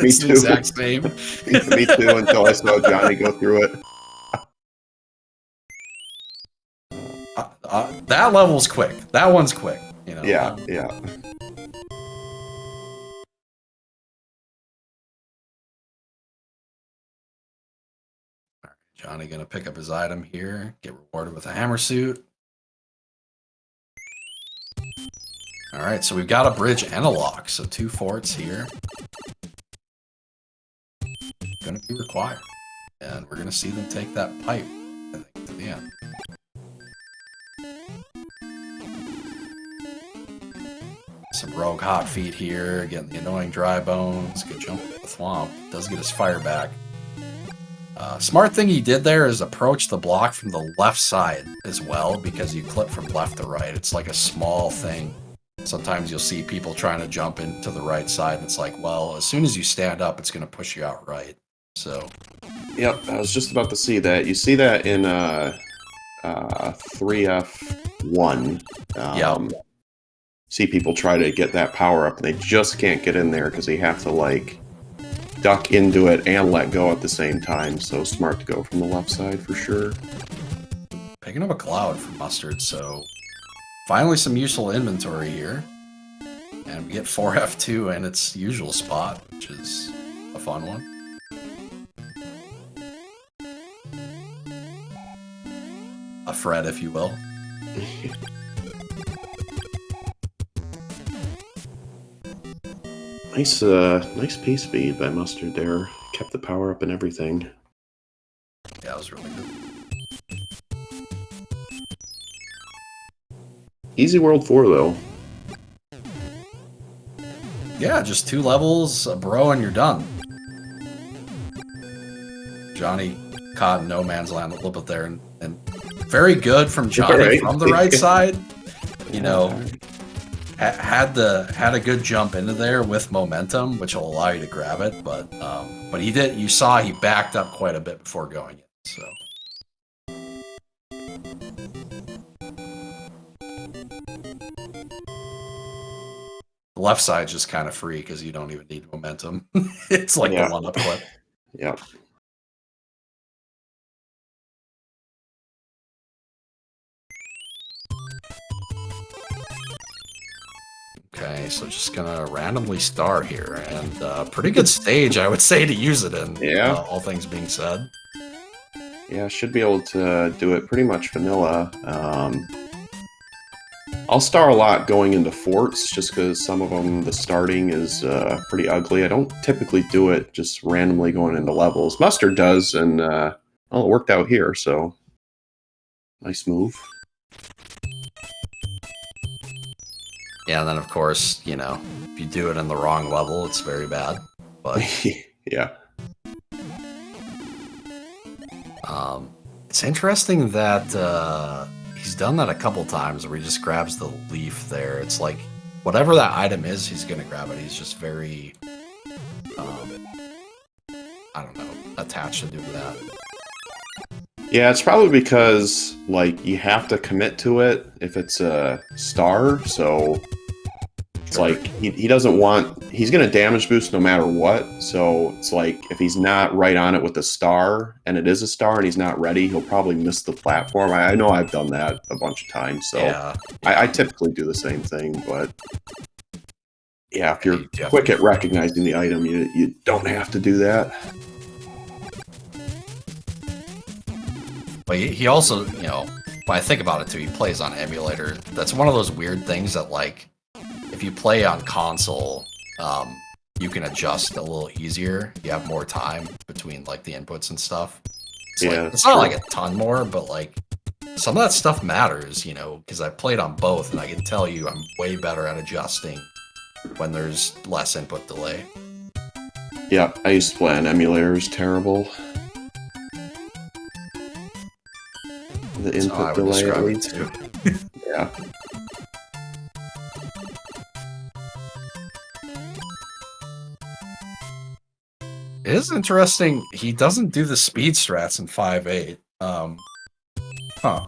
me It's too. the exact same. Me too. Until I saw Johnny go through it. That level's quick. That one's quick. You know. Yeah, yeah. Johnny gonna pick up his item here. Get rewarded with a hammer suit. All right, so we've got a bridge and a lock, so 2 forts here. Gonna be required, and we're gonna see them take that pipe, I think, to the end. Some rogue hot feet here, getting the annoying dry bones. Good jump with the thwomp. Does get his fire back. Smart thing he did there is approach the block from the left side as well, because you clip from left to right. It's like a small thing. Sometimes you'll see people trying to jump into the right side, and it's like, well, as soon as you stand up, it's going to push you out right. So, Yep, I was just about to see that. You see that in 3F1. Yep. See people try to get that power up, and they just can't get in there because they have to, like, duck into it and let go at the same time. So smart to go from the left side for sure. Picking up a cloud from Mustard, so finally some useful inventory here. And we get 4F2 in its usual spot, which is a fun one. A Fred, if you will. Nice P speed by Mustard there. Kept the power up and everything. Yeah, that was really good. Easy World 4, though. Yeah, just 2 levels, a bro, and you're done. Johnny caught no man's land a little bit there, and very good from Johnny Right. from the right side. You know, Yeah. had a good jump into there with momentum, which will allow you to grab it. But he did. You saw he backed up quite a bit before going in. So. The left side's just kind of free because you don't even need momentum. It's like the one-up clip. Yep. Okay, so just gonna randomly start here, and pretty good stage, I would say, to use it in. Yeah. All things being said. Yeah, should be able to do it pretty much vanilla. I'll star a lot going into forts just because some of them, the starting is pretty ugly. I don't typically do it just randomly going into levels. Mustard does, and well, it worked out here, so nice move. Yeah, and then of course, if you do it in the wrong level, it's very bad. But yeah. It's interesting that he's done that a couple times where he just grabs the leaf there. It's like whatever that item is, he's gonna grab it. He's just very, I don't know, attached to do that. Yeah, it's probably because like you have to commit to it if it's a star, so it's like he doesn't want, he's gonna damage boost no matter what, so it's like if he's not right on it with the star and it is a star and he's not ready, he'll probably miss the platform. I know I've done that a bunch of times, so Yeah. I typically do the same thing, but yeah, if you're quick at recognizing the item, you don't have to do that. But he also, when I think about it too, he plays on emulator. That's one of those weird things that, like, if you play on console, you can adjust a little easier. You have more time between, like, the inputs and stuff. It's not like a ton more, but, like, some of that stuff matters, because I played on both, and I can tell you I'm way better at adjusting when there's less input delay. Yeah, I used to play on emulators, terrible. The input delay at least. Too. Yeah. It is interesting. He doesn't do the speed strats in 5.8. Huh.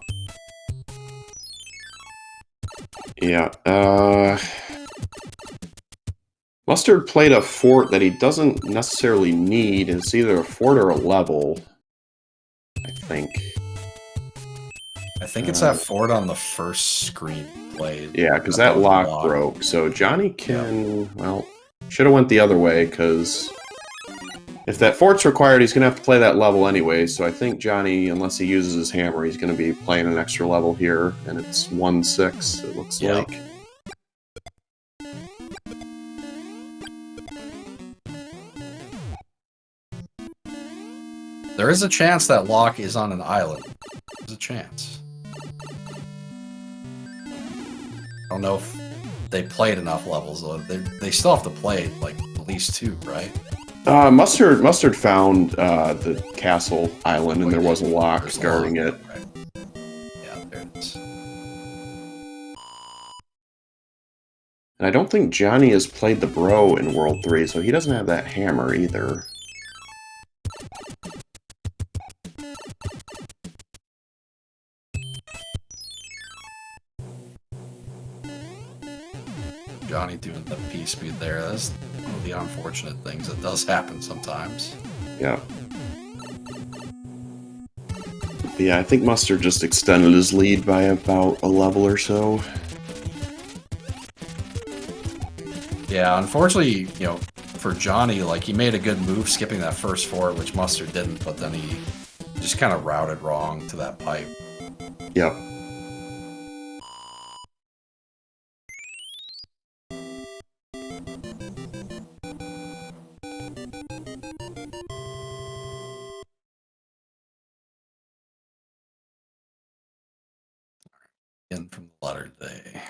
Yeah. Mustard played a fort that he doesn't necessarily need. It's either a fort or a level, I think. I think it's that fort on the first screen played. Yeah, because that lock broke. So Johnny can, well, should have went the other way, because if that fort's required, he's going to have to play that level anyway. So I think Johnny, unless he uses his hammer, he's going to be playing an extra level here, and it's 1-6, it looks like. There is a chance that lock is on an island. There's a chance. I don't know if they played enough levels, though. They still have to play, like, at least 2, right? Mustard found the castle island, and there was a lock guarding it. Right. Yeah, there it is. And I don't think Johnny has played the bro in World 3, so he doesn't have that hammer either. Johnny doing the P speed there. That's one of the unfortunate things that does happen sometimes. Yeah. Yeah, I think Mustard just extended his lead by about a level or so. Yeah, unfortunately, for Johnny, like, he made a good move skipping that first fort, which Mustard didn't, but then he just kind of routed wrong to that pipe. Yep. In from the letter day.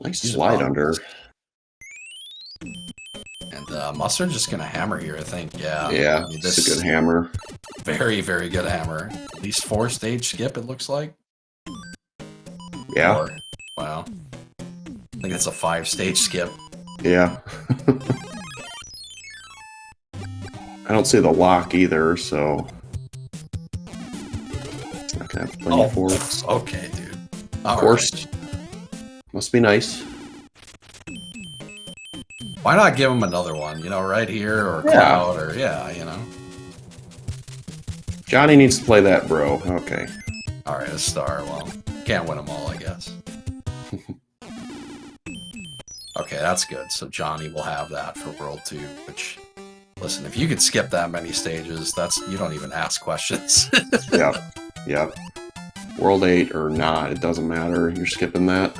Nice He's slide above. under. And Mustard's just gonna hammer here, I think. Yeah. Yeah, I mean, it's a good hammer. Very, very good hammer. At least 4-stage skip, it looks like. Yeah. Or, wow. I think it's a 5-stage skip. Yeah. I don't see the lock either, so it's not gonna have plenty of forks. Okay, dude. Of course. Right. Must be nice. Why not give him another one? You know, right here or Cloud or Johnny needs to play that, bro. Okay. All right, a star. Well, can't win them all, I guess. Okay, that's good. So Johnny will have that for World 2, which, listen, if you could skip that many stages, you don't even ask questions. Yep. World 8 or not, it doesn't matter. You're skipping that.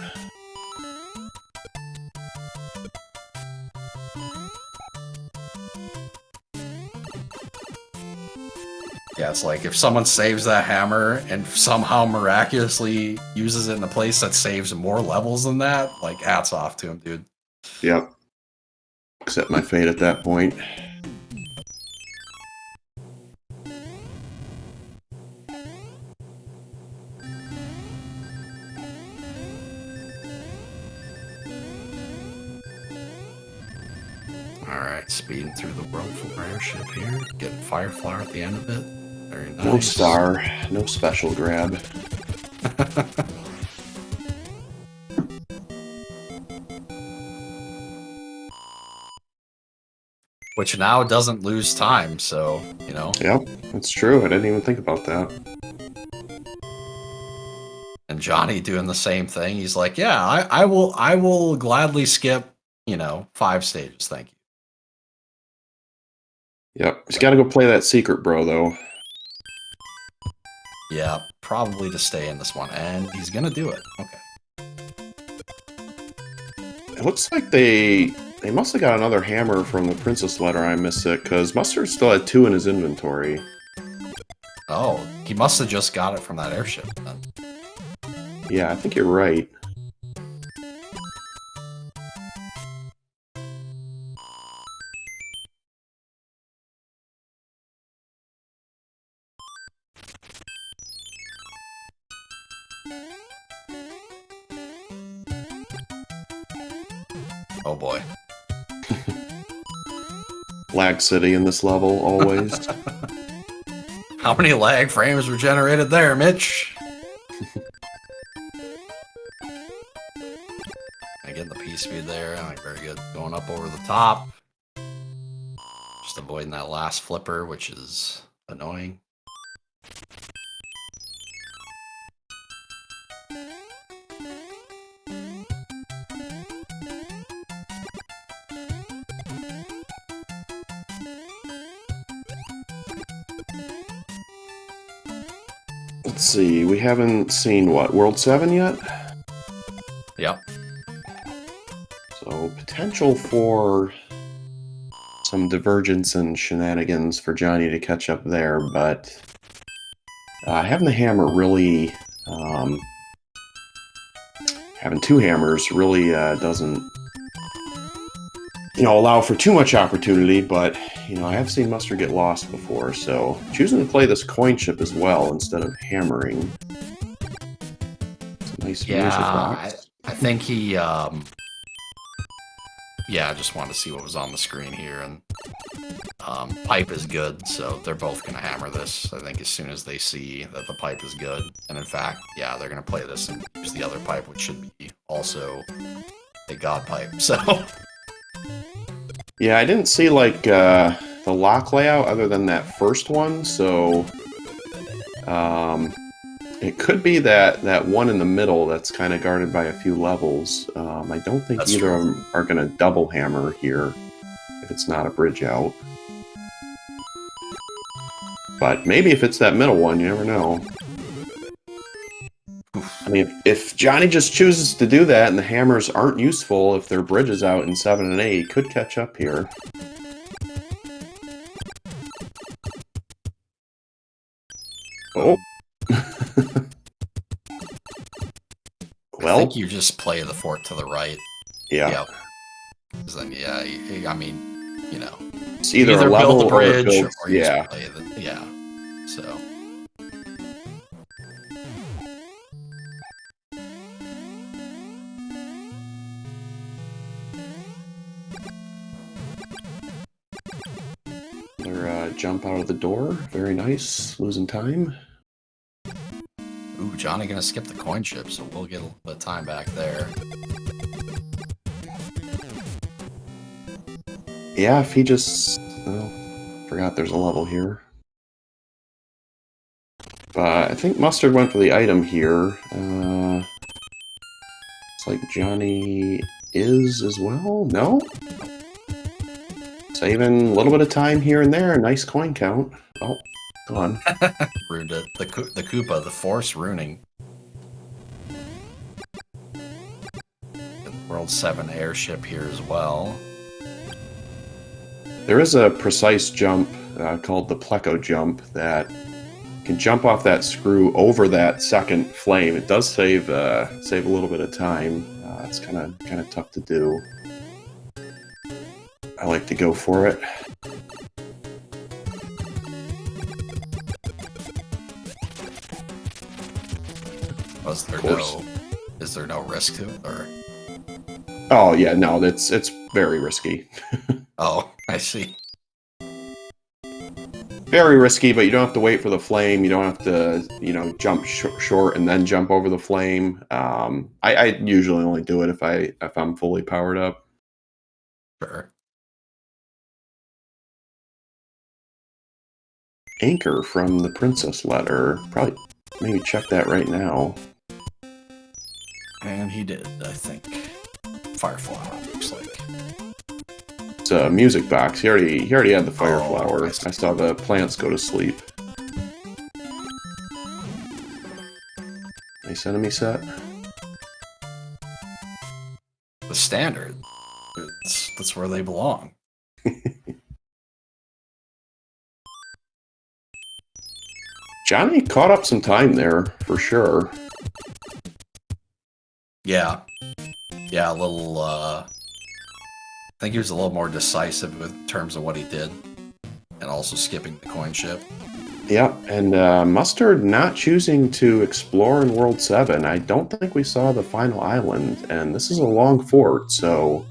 Yeah, it's like if someone saves that hammer and somehow miraculously uses it in a place that saves more levels than that, like, hats off to him, dude. Yep. Accept my fate at that point. Alright, speeding through the world for airship here. Getting Fireflower at the end of it. Very nice. No star, no special grab. Which now doesn't lose time, so, you know. Yep, that's true. I didn't even think about that. And Johnny doing the same thing. He's like, yeah, I will gladly skip, 5 stages, thank you. Yep, he's got to go play that secret, bro, though. Yeah, probably to stay in this one, and he's gonna do it. Okay. It looks like they must have got another hammer from the princess letter. I missed it, because Mustard still had 2 in his inventory. Oh, he must have just got it from that airship, then. Yeah, I think you're right. Oh boy. Lag City in this level, always. How many lag frames were generated there, Mitch? I get the P-speed there. Like, very good. Going up over the top. Just avoiding that last flipper, which is annoying. Let's see, we haven't seen, what, World 7 yet? Yep. So, potential for some divergence and shenanigans for Johnny to catch up there, but having the hammer really, having 2 hammers really doesn't, allow for too much opportunity, but, I have seen Mustard get lost before, so choosing to play this coin chip as well instead of hammering. It's a nice music box. I think he, I just wanted to see what was on the screen here, and pipe is good, so they're both going to hammer this, I think, as soon as they see that the pipe is good. And in fact, yeah, they're going to play this and use the other pipe, which should be also a god pipe, so... Yeah, I didn't see, like, the lock layout other than that first one, so... it could be that one in the middle that's kind of guarded by a few levels. I don't think either of them are going to double hammer here if it's not a bridge out. But maybe if it's that middle one, you never know. I mean, if Johnny just chooses to do that and the hammers aren't useful if their bridge is out in 7 and 8, he could catch up here. Oh. Well, think you just play the fort to the right. yeah. Yep. 'Cause then, yeah, I mean, you know, It's you either a level build the or it bridge builds. or you Yeah. just play the, yeah. So. Another jump out of the door. Very nice. Losing time. Ooh, Johnny gonna skip the coin chip, so we'll get a little bit of time back there. Yeah, if he just... Oh, forgot there's a level here. But I think Mustard went for the item here. It's like Johnny is as well? No? Saving a little bit of time here and there. Nice coin count. Oh, go on. Ruined it. The Koopa, the force ruining. The World 7 airship here as well. There is a precise jump called the Pleco jump that can jump off that screw over that second flame. It does save a little bit of time. It's kind of tough to do. I like to go for it. Is there no risk to it, or? Oh yeah, no, it's very risky. Oh, I see. Very risky, but you don't have to wait for the flame. You don't have to, jump short and then jump over the flame. I usually only do it if I'm fully powered up. Sure. Anchor from the Princess Letter. Probably maybe check that right now. And he did, I think. Fireflower, looks like. It's a music box. He already had the fire flower. I I saw the plants go to sleep. Nice enemy set. The standard. That's where they belong. Johnny caught up some time there, for sure. Yeah. Yeah, a little, I think he was a little more decisive in terms of what he did. And also skipping the coin chip. Yep, and Mustard not choosing to explore in World 7. I don't think we saw the final island, and this is a long fort, so...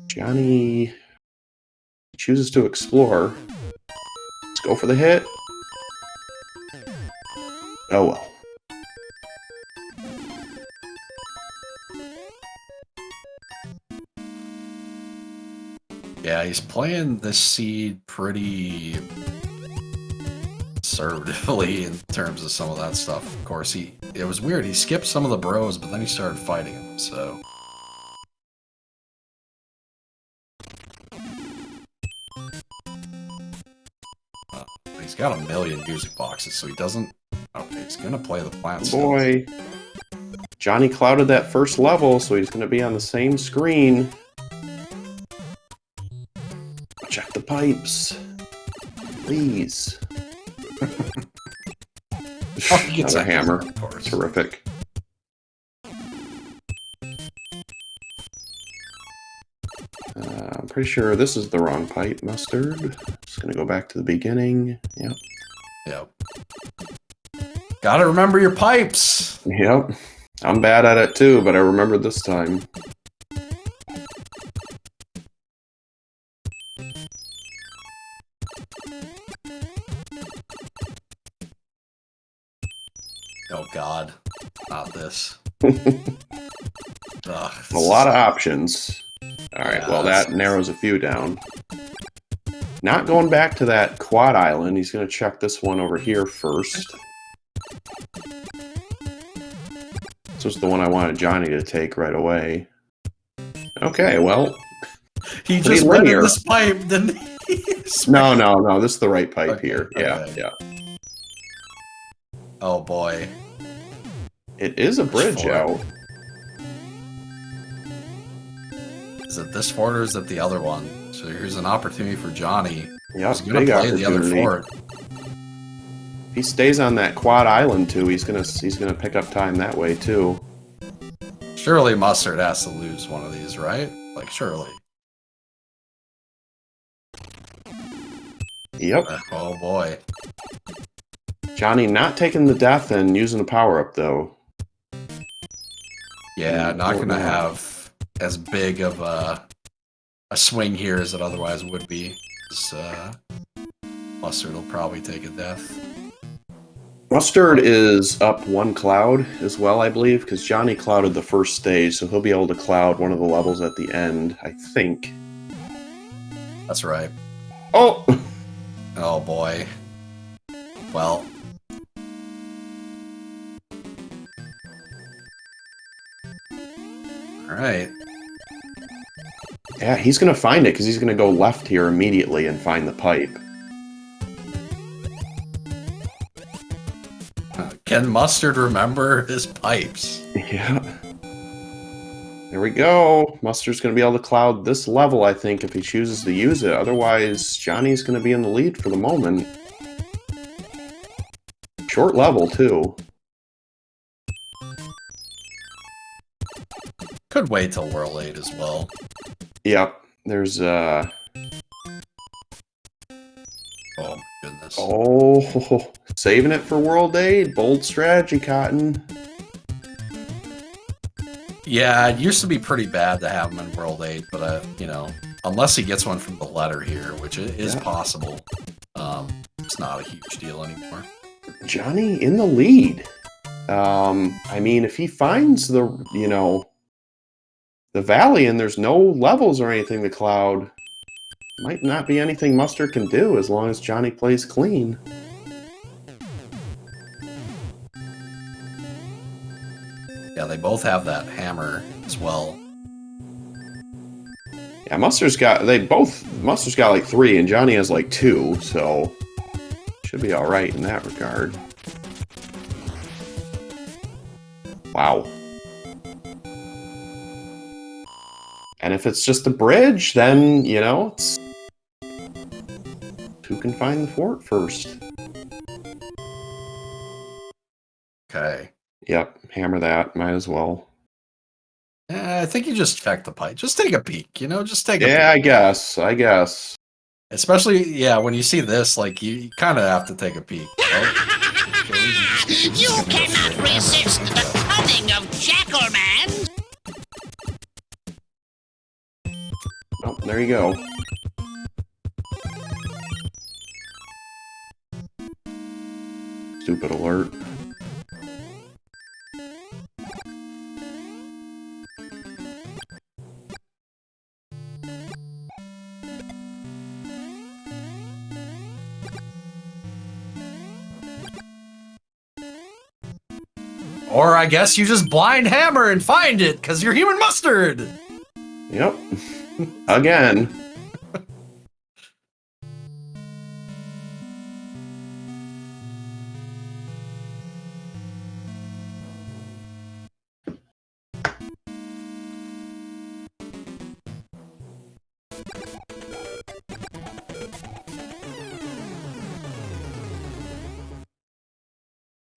Johnny chooses to explore. Let's go for the hit. Oh well. Yeah, he's playing this seed pretty conservatively in terms of some of that stuff. Of course, it was weird. He skipped some of the bros, but then he started fighting them, so... He's got a million music boxes, so he doesn't... Okay, he's gonna play the plants. Boy. Johnny clouded that first level, so he's gonna be on the same screen. Check the pipes. Please. Oh, he gets Another a hammer. of course. Terrific. I'm pretty sure this is the wrong pipe, Mustard. Just gonna go back to the beginning. Yep. Yep. Gotta remember your pipes! Yep. I'm bad at it too, but I remembered this time. Oh god. Not this. Ugh, A lot of options. Alright, Yeah, well that narrows a few down. Not going back to that quad island. He's going to check this one over here first. This was the one I wanted Johnny to take right away. Okay, well... He just went in this pipe, didn't he? No. This is the right pipe Okay, here. Yeah, okay. yeah. Oh boy. It is a bridge out. Is it this fort or is it the other one? So here's an opportunity for Johnny. Yep, He's gonna big play the other opportunity. fort. If he stays on that quad island too, he's gonna pick up time that way too. Surely Mustard has to lose one of these, right? Like, surely. Yep. Oh boy. Johnny not taking the death and using the power-up, though. Yeah, not going to have as big of a swing here as it otherwise would be. Mustard will probably take a death. Mustard is up one cloud as well, I believe, because Johnny clouded the first stage, so he'll be able to cloud one of the levels at the end, I think. That's right. Oh! Oh boy. Well. Alright. Yeah, he's going to find it, because he's going to go left here immediately and find the pipe. Can Mustard remember his pipes? Yeah. There we go. Mustard's going to be able to cloud this level, I think, if he chooses to use it. Otherwise, Johnny's going to be in the lead for the moment. Short level, too. Could wait till World 8 as well. Yep. There's, Oh, my goodness. Oh, saving it for World 8. Bold strategy, Cotton. Yeah, it used to be pretty bad to have him in World 8, but, you know, unless he gets one from the letter here, which is possible, it's not a huge deal anymore. Johnny in the lead. I mean, if he finds the, you know, the valley and there's no levels or anything to cloud, might not be anything Mustard can do as long as Johnny plays clean. Yeah, they both have that hammer as well. Yeah, Mustard's got like 3 and Johnny has like 2, so should be alright in that regard. Wow. And if it's just a bridge, then, you know, it's who can find the fort first. Okay. Yep, hammer that. Might as well. I think you just check the pipe. Just take a peek, you know? Just take a peek. Yeah, I guess. Especially, yeah, when you see this, like, you kind of have to take a peek. Right? You cannot resist the cunning of Jackalman! Oh, there you go. Stupid alert. Or I guess you just blind hammer and find it, because you're human mustard! Yep. Again.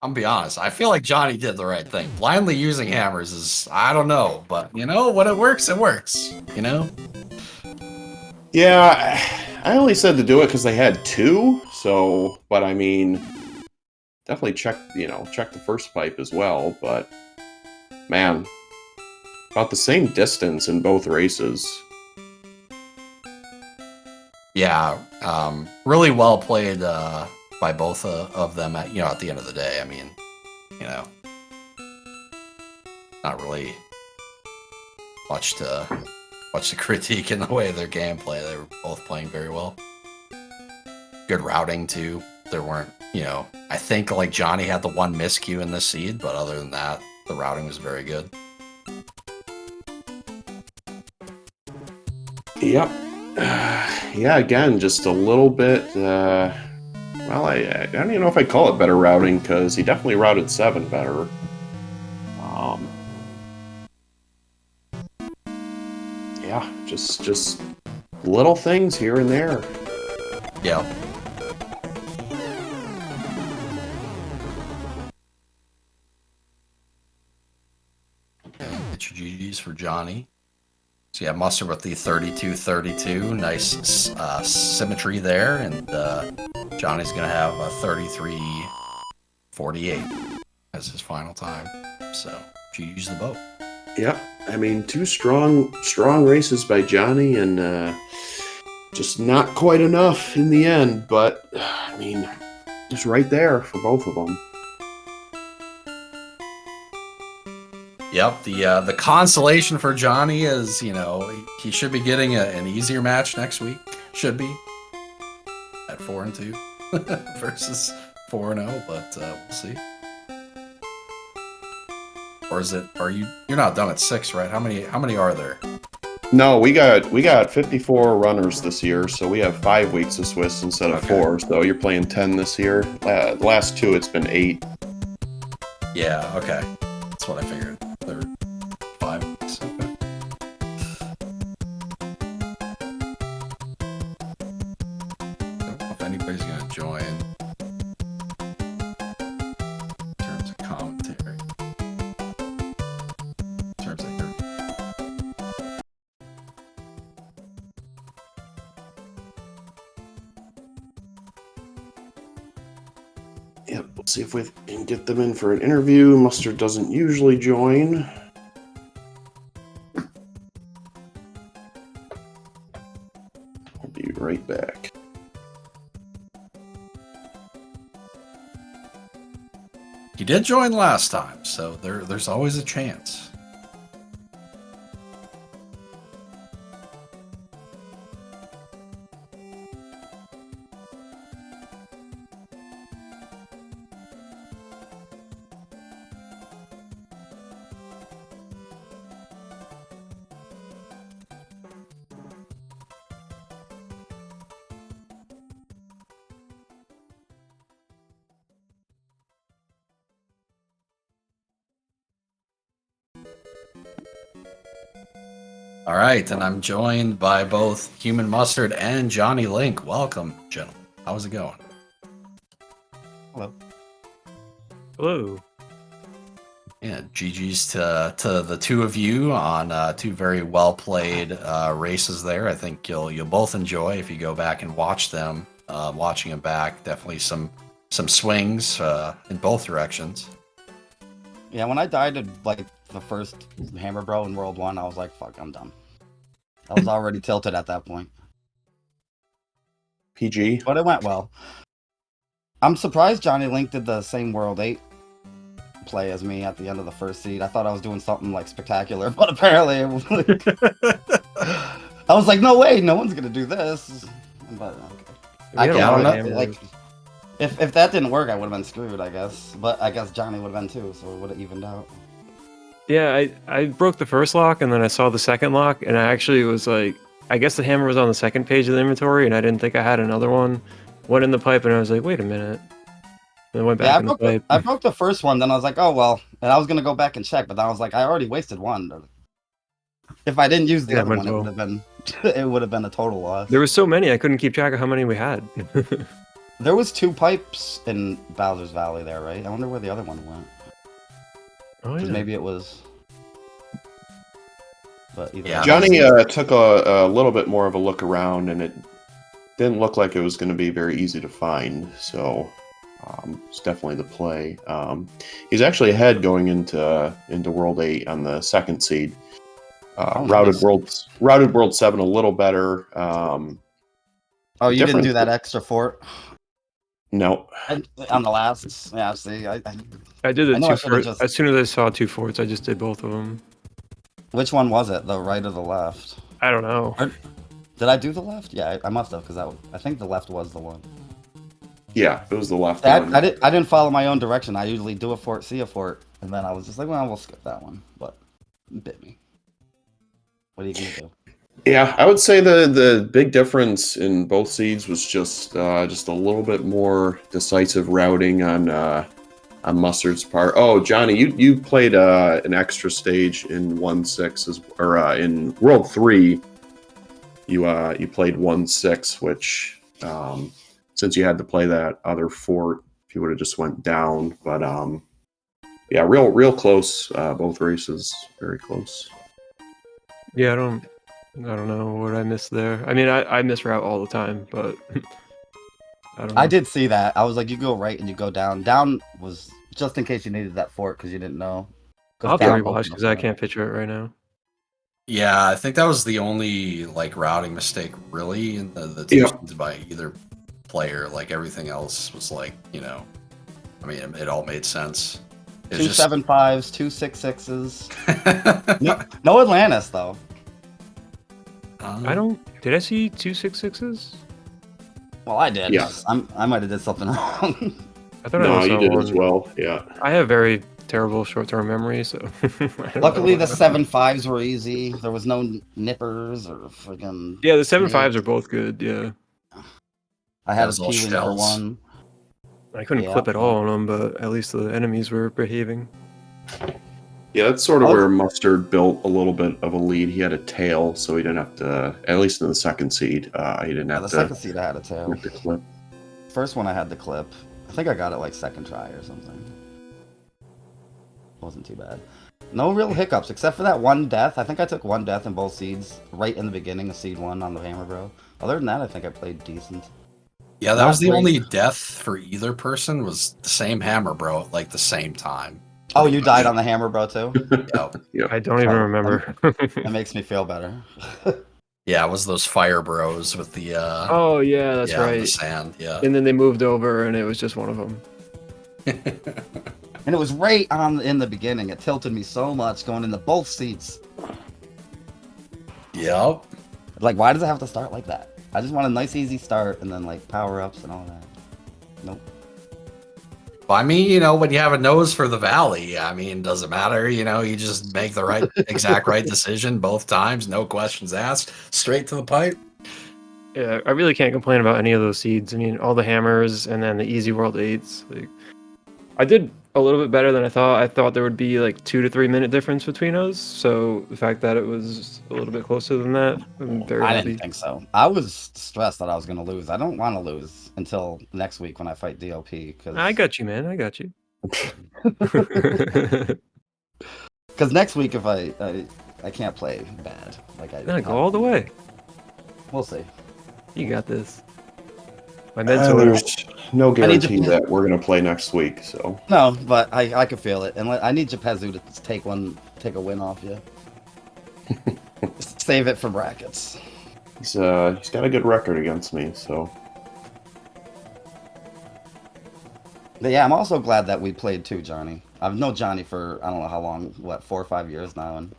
I'm gonna be honest, I feel like Johnny did the right thing. Blindly using hammers is, I don't know, but, you know, when it works, you know? Yeah, I only said to do it because they had 2, so, but I mean, definitely check the first pipe as well, but, man, about the same distance in both races. Yeah, really well played, by both of them at, at the end of the day. I mean, not really much to critique in the way of their gameplay. They were both playing very well. Good routing too. There weren't, I think like Johnny had the one miscue in this seed, but other than that, the routing was very good. Yep. Yeah, again, just a little bit, well, I don't even know if I'd call it better routing, because he definitely routed 7 better. Yeah, just little things here and there. Yeah. GG's for Johnny. So yeah, Mustard with the 32-32. Nice symmetry there. And Johnny's going to have a 33-48 as his final time. So GG's the boat. Yep. I mean, two strong races by Johnny, and just not quite enough in the end. But, I mean, just right there for both of them. Yep, the consolation for Johnny is, you know, he should be getting an easier match next week. Should be at 4-2 versus 4-0, but we'll see. Or is it? You're not done at 6, right? How many are there? No, we got 54 runners this year, so we have 5 weeks of Swiss instead of 4. So you're playing 10 this year. The last 2, it's been 8. Yeah. Okay, that's what I figured. There were 5 weeks. Okay. Don't know if anybody's gonna join. In terms of commentary. In terms of your... Yep, we'll see if we can get them in for an interview. Mustard doesn't usually join. I'll be right back. He did join last time, so there's always a chance. All right, and I'm joined by both Human Mustard and JonnyLink. Welcome, gentlemen. How's it going? Hello. Hello. Yeah, GG's to the two of you on 2 very well played races there. I think you'll both enjoy if you go back and watch them. Watching them back, definitely some swings in both directions. Yeah, when I died at like the first Hammer Bro in World 1, I was like, fuck, I'm done. I was already tilted at that point. PG. But it went well. I'm surprised JonnyLink did the same World 8 play as me at the end of the first seed. I thought I was doing something like spectacular, but apparently it was like... I was like, no way, no one's gonna do this. But okay. I don't know. Like, if that didn't work, I would have been screwed, I guess. But I guess Johnny would have been too, so it would have evened out. Yeah, I broke the first lock, and then I saw the second lock, and I actually was like, I guess the hammer was on the second page of the inventory, and I didn't think I had another one. Went in the pipe, and I was like, wait a minute. And I went back in the pipe. I broke the first one, then I was like, oh, well. And I was going to go back and check, but then I was like, I already wasted one. If I didn't use the other one, it would have been a total loss. There was so many, I couldn't keep track of how many we had. There was 2 pipes in Bowser's Valley there, right? I wonder where the other one went. Oh, yeah. Maybe it was... But Yeah. Johnny took a little bit more of a look around, and it didn't look like it was going to be very easy to find. So it's definitely the play. He's actually ahead going into World 8 on the second seed. Routed World 7 a little better. Oh, you didn't do that extra fort? No. On the last, yeah. See, I did the I know I 2 should've forts. As soon as I saw 2 forts, I just did both of them. Which one was it? The right or the left? I don't know. Did I do the left? Yeah, I must have, because I think the left was the one. Yeah, it was the left one. I didn't follow my own direction. I usually do a fort, see a fort, and then I was just like, well, we'll skip that one. But it bit me. What are you gonna do? Yeah, I would say the big difference in both seeds was just a little bit more decisive routing on Mustard's part. Oh, Johnny, you played an extra stage in 1-6 or in World 3. You played 1-6, which since you had to play that other fort, if you would have just went down, but Yeah, real close. Both races, very close. Yeah, I don't know what I missed there. I mean, I miss route all the time, but I don't know. I did see that. I was like, you go right and you go down. Down was just in case you needed that fork because you didn't know. I'll have to down rewatch opened because up I front. can't picture it right now. Yeah, I think that was the only like routing mistake really in the Yeah. decisions by either player. Like everything else was like, I mean, it all made sense. It's Two just 7.5s, two 6.6s. No Atlantis though. I don't. Did I see 2 6.6s? Well, I did. Yeah. I might have did something wrong. I thought I No, only you saw did one. as well. Yeah. I have very terrible short-term memory, so. I don't Luckily, know. the 7.5s were easy. There was no nippers or friggin'. Yeah, the 7.5s snakes. are both good. Yeah, I had a Those all P-wing for shells. one. I couldn't Yeah. clip at all on them, but at least the enemies were behaving. Yeah, that's sort of Oh. where Mustard built a little bit of a lead. He had a tail, so he didn't have to, at least in the second seed, he didn't Yeah, have the to second seed I had a tail. rip the clip. First one I had the clip. I think I got it like second try or something. Wasn't too bad. No real hiccups except for that one death. I think I took one death in both seeds right in the beginning of seed 1 on the Hammer Bro. Other than that, I think I played decent. Yeah, that Not was the great. only death for either person was the same hammer, bro, at like the same time. Oh, Pretty you much. died on the Hammer Bro too? Yep. I don't even Oh, remember. That makes me feel better. Yeah, it was those fire bros with the Oh yeah, that's the right. sand. Yeah. And then they moved over, and it was just one of them. And it was right on in the beginning. It tilted me so much going into both seats. Yep. Like, why does it have to start like that? I just want a nice, easy start and then like power ups and all that. Nope. I mean, when you have a nose for the valley, I mean, does it matter? You just make the exact right decision both times, no questions asked, straight to the pipe. Yeah, I really can't complain about any of those seeds. I mean, all the hammers and then the easy world 8s. Like, I did a little bit better than I thought. I thought there would be like 2 to 3 minute difference between us. So the fact that it was a little bit closer than that, I'm very I happy. didn't think so. I was stressed that I was going to lose. I don't want to lose until next week when I fight DOP. Cause, I got you, man. I got you. Because next week, if I can't play bad. Like No, go all the way. We'll see. You got this. My mentor. There's no I need to- guarantee that we're going to play next week, so. No, but I could feel it. And I need Japezu to take a win off you. Save it for brackets. He's got a good record against me, so. But yeah, I'm also glad that we played too, Johnny. I've known Johnny for I don't know how long, 4 or 5 years now, and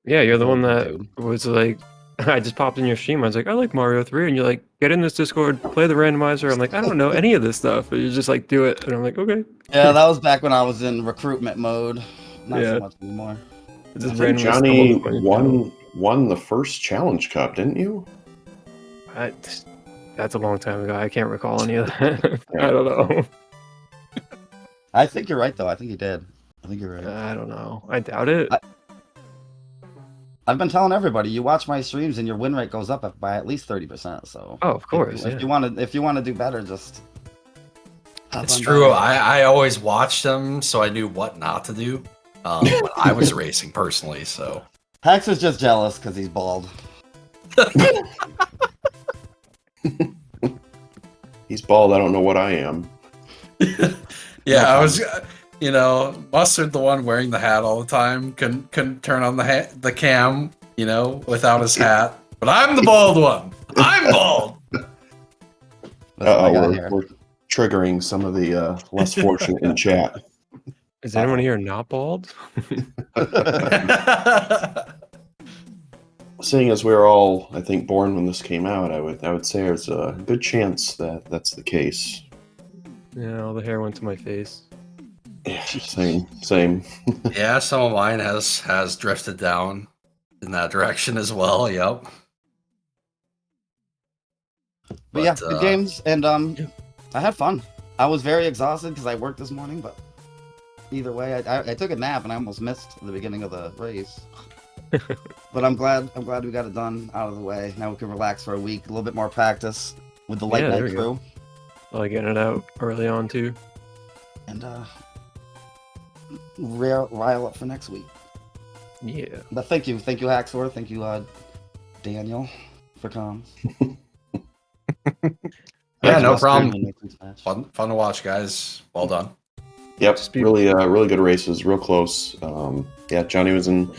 Yeah, you're the one Really that good dude. was like, I just popped in your stream. I was like, I like Mario 3. And you're like, get in this Discord, play the randomizer. I'm like, I don't know any of this stuff. And you're just like, do it. And I'm like, okay. yeah, that was back when I was in recruitment mode. Not Yeah. so much anymore. It I just think randomly Johnny stumbled upon your channel. won the first Challenge Cup, didn't you? That's a long time ago. I can't recall any of that. I don't know. I think you're right though. I think he did. I think you're right. I don't know. I doubt it. I've been telling everybody, you watch my streams and your win rate goes up by at least 30%. So Oh, of course. if Yeah. you want to do better, just hop It's on true. down. I always watched them, so I knew what not to do when I was racing personally. So Hex is just jealous because he's bald. He's bald. I don't know what I am. yeah, I No was, Mustard, the one wearing the hat all the time, couldn't turn on the cam, without his hat. But I'm the bald one. I'm bald. That's what I got here. We're triggering some of the less fortunate in chat. Is anyone here not bald? Seeing as we're all, I think, born when this came out, I would say there's a good chance that that's the case. Yeah, all the hair went to my face. Yeah, same. Yeah, some of mine has drifted down in that direction as well. Yep. But yeah, good games, and I had fun. I was very exhausted because I worked this morning, but either way, I took a nap and I almost missed the beginning of the race. But I'm glad we got it done out of the way. Now we can relax for a week, a little bit more practice with the light Yeah, there night we go. crew, I like getting it out early on too. and rile up for next week. Yeah. But thank you, Haxor, thank you, Daniel, for comms. Yeah, no Mustard problem. in next week's match. Fun to watch, guys. Well done. Yep, Speed- really good races, real close. Yeah, Johnny was in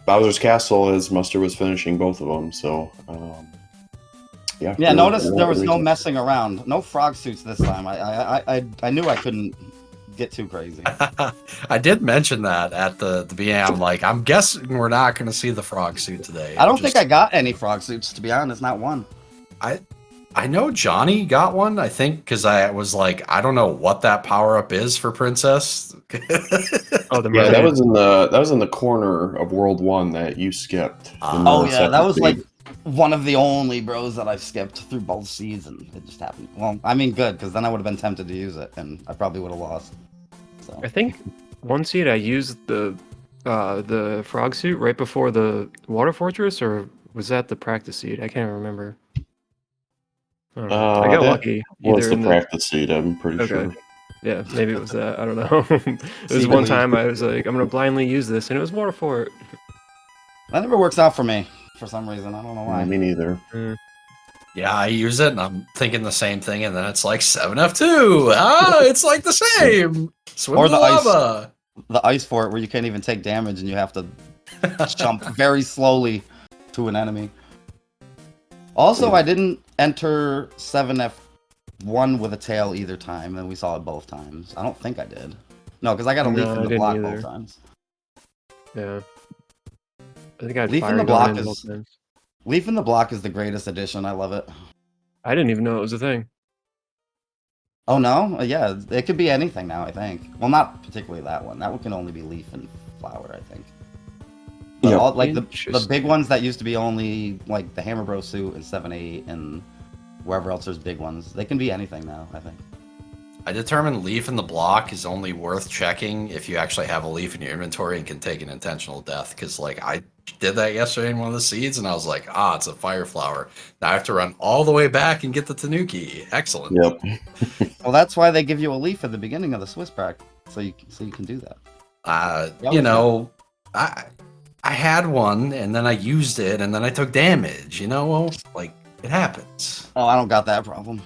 Bowser's Castle as Mustard was finishing both of them. So, yeah. Yeah, really- notice really there was good no races. messing around, no frog suits this time. I knew I couldn't get too crazy. I did mention that at the BM. Like, I'm guessing we're not going to see the frog suit today. I don't think I got any frog suits, to be honest, not one. I know Johnny got one, I think, because I was like, I don't know what that power up is for Princess. Oh, the Yeah, mermaid. that was in the corner of World 1 that you skipped. in the Oh yeah, that second was seed. like one of the only bros that I've skipped through both seeds, and it just happened. Well, I mean, good, because then I would have been tempted to use it, and I probably would have lost. So I think one seed I used the frog suit right before the water fortress, or was that the practice seed? I can't remember. I don't know. I got that lucky. was either the in practice seed, I'm pretty Okay. sure. Yeah, maybe it was that. I don't know. It was Seed one lead. time I was like, I'm gonna blindly use this, and it was water fort. that never works out for me for some reason. I don't know why. Me neither. Yeah, I use it, and I'm thinking the same thing, and then it's like 7F2. Ah, it's like the same. Swim Or in the the ice. lava. The ice fort where you can't even take damage and you have to jump very slowly to an enemy. Also, I didn't enter 7F1 with a tail either time, and we saw it both times. I don't think I did. No, because I got a leaf No, in I the didn't block either. both times. Yeah. I think I had Leaf in fire the going block in is- both times. Leaf in the block is the greatest addition. I love it. I didn't even know it was a thing. Oh no? Yeah, it could be anything now, I think. Well, not particularly that one. That one can only be leaf and flower, I think. But Yep. all, like the Interesting. big ones that used to be only like the Hammer Bro suit and 7-8 and wherever else there's big ones. They can be anything now, I think. I determined leaf in the block is only worth checking if you actually have a leaf in your inventory and can take an intentional death. Because, like, I did that yesterday in one of the seeds, and I was like, it's a fire flower. Now I have to run all the way back and get the Tanuki. Excellent. Yep. Well, that's why they give you a leaf at the beginning of the Swiss pack, so you can do that. You know, I had one, and then I used it, and then I took damage. You know, like, it happens. Oh, I don't got that problem.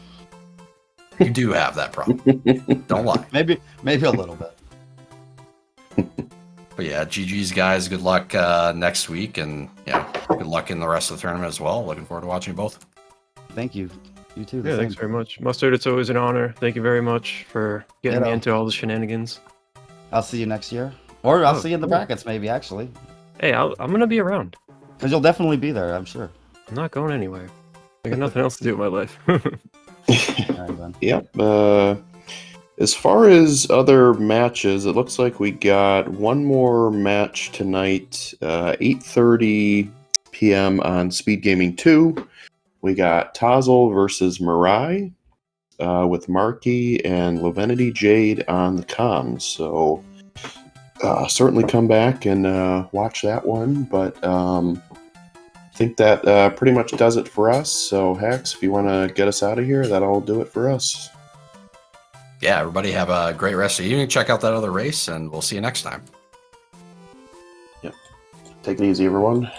You do have that problem. Don't lie. Maybe a little bit. But yeah, GG's guys. Good luck next week, and yeah, good luck in the rest of the tournament as well. Looking forward to watching both. Thank you. You too. the Yeah, thanks same. very much. Mustard, it's always an honor. Thank you very much for getting me Ditto. into all the shenanigans. I'll see you next year, or I'll Oh, see you in the cool. brackets, maybe actually, Hey, I'm going to be around. because you'll definitely be there, I'm sure. I'm not going anywhere. I got nothing else to do with my life. All right, then. Yep. As far as other matches, it looks like we got one more match tonight, 8:30 p.m. on SpeedGaming 2. We got Tazzle versus Mirai with Marky and Lovenity Jade on the comms. So certainly come back and watch that one. But I think that pretty much does it for us. So, Hax, if you want to get us out of here, that'll do it for us. Yeah, everybody have a great rest of the evening. Check out that other race, and we'll see you next time. Take it easy, everyone.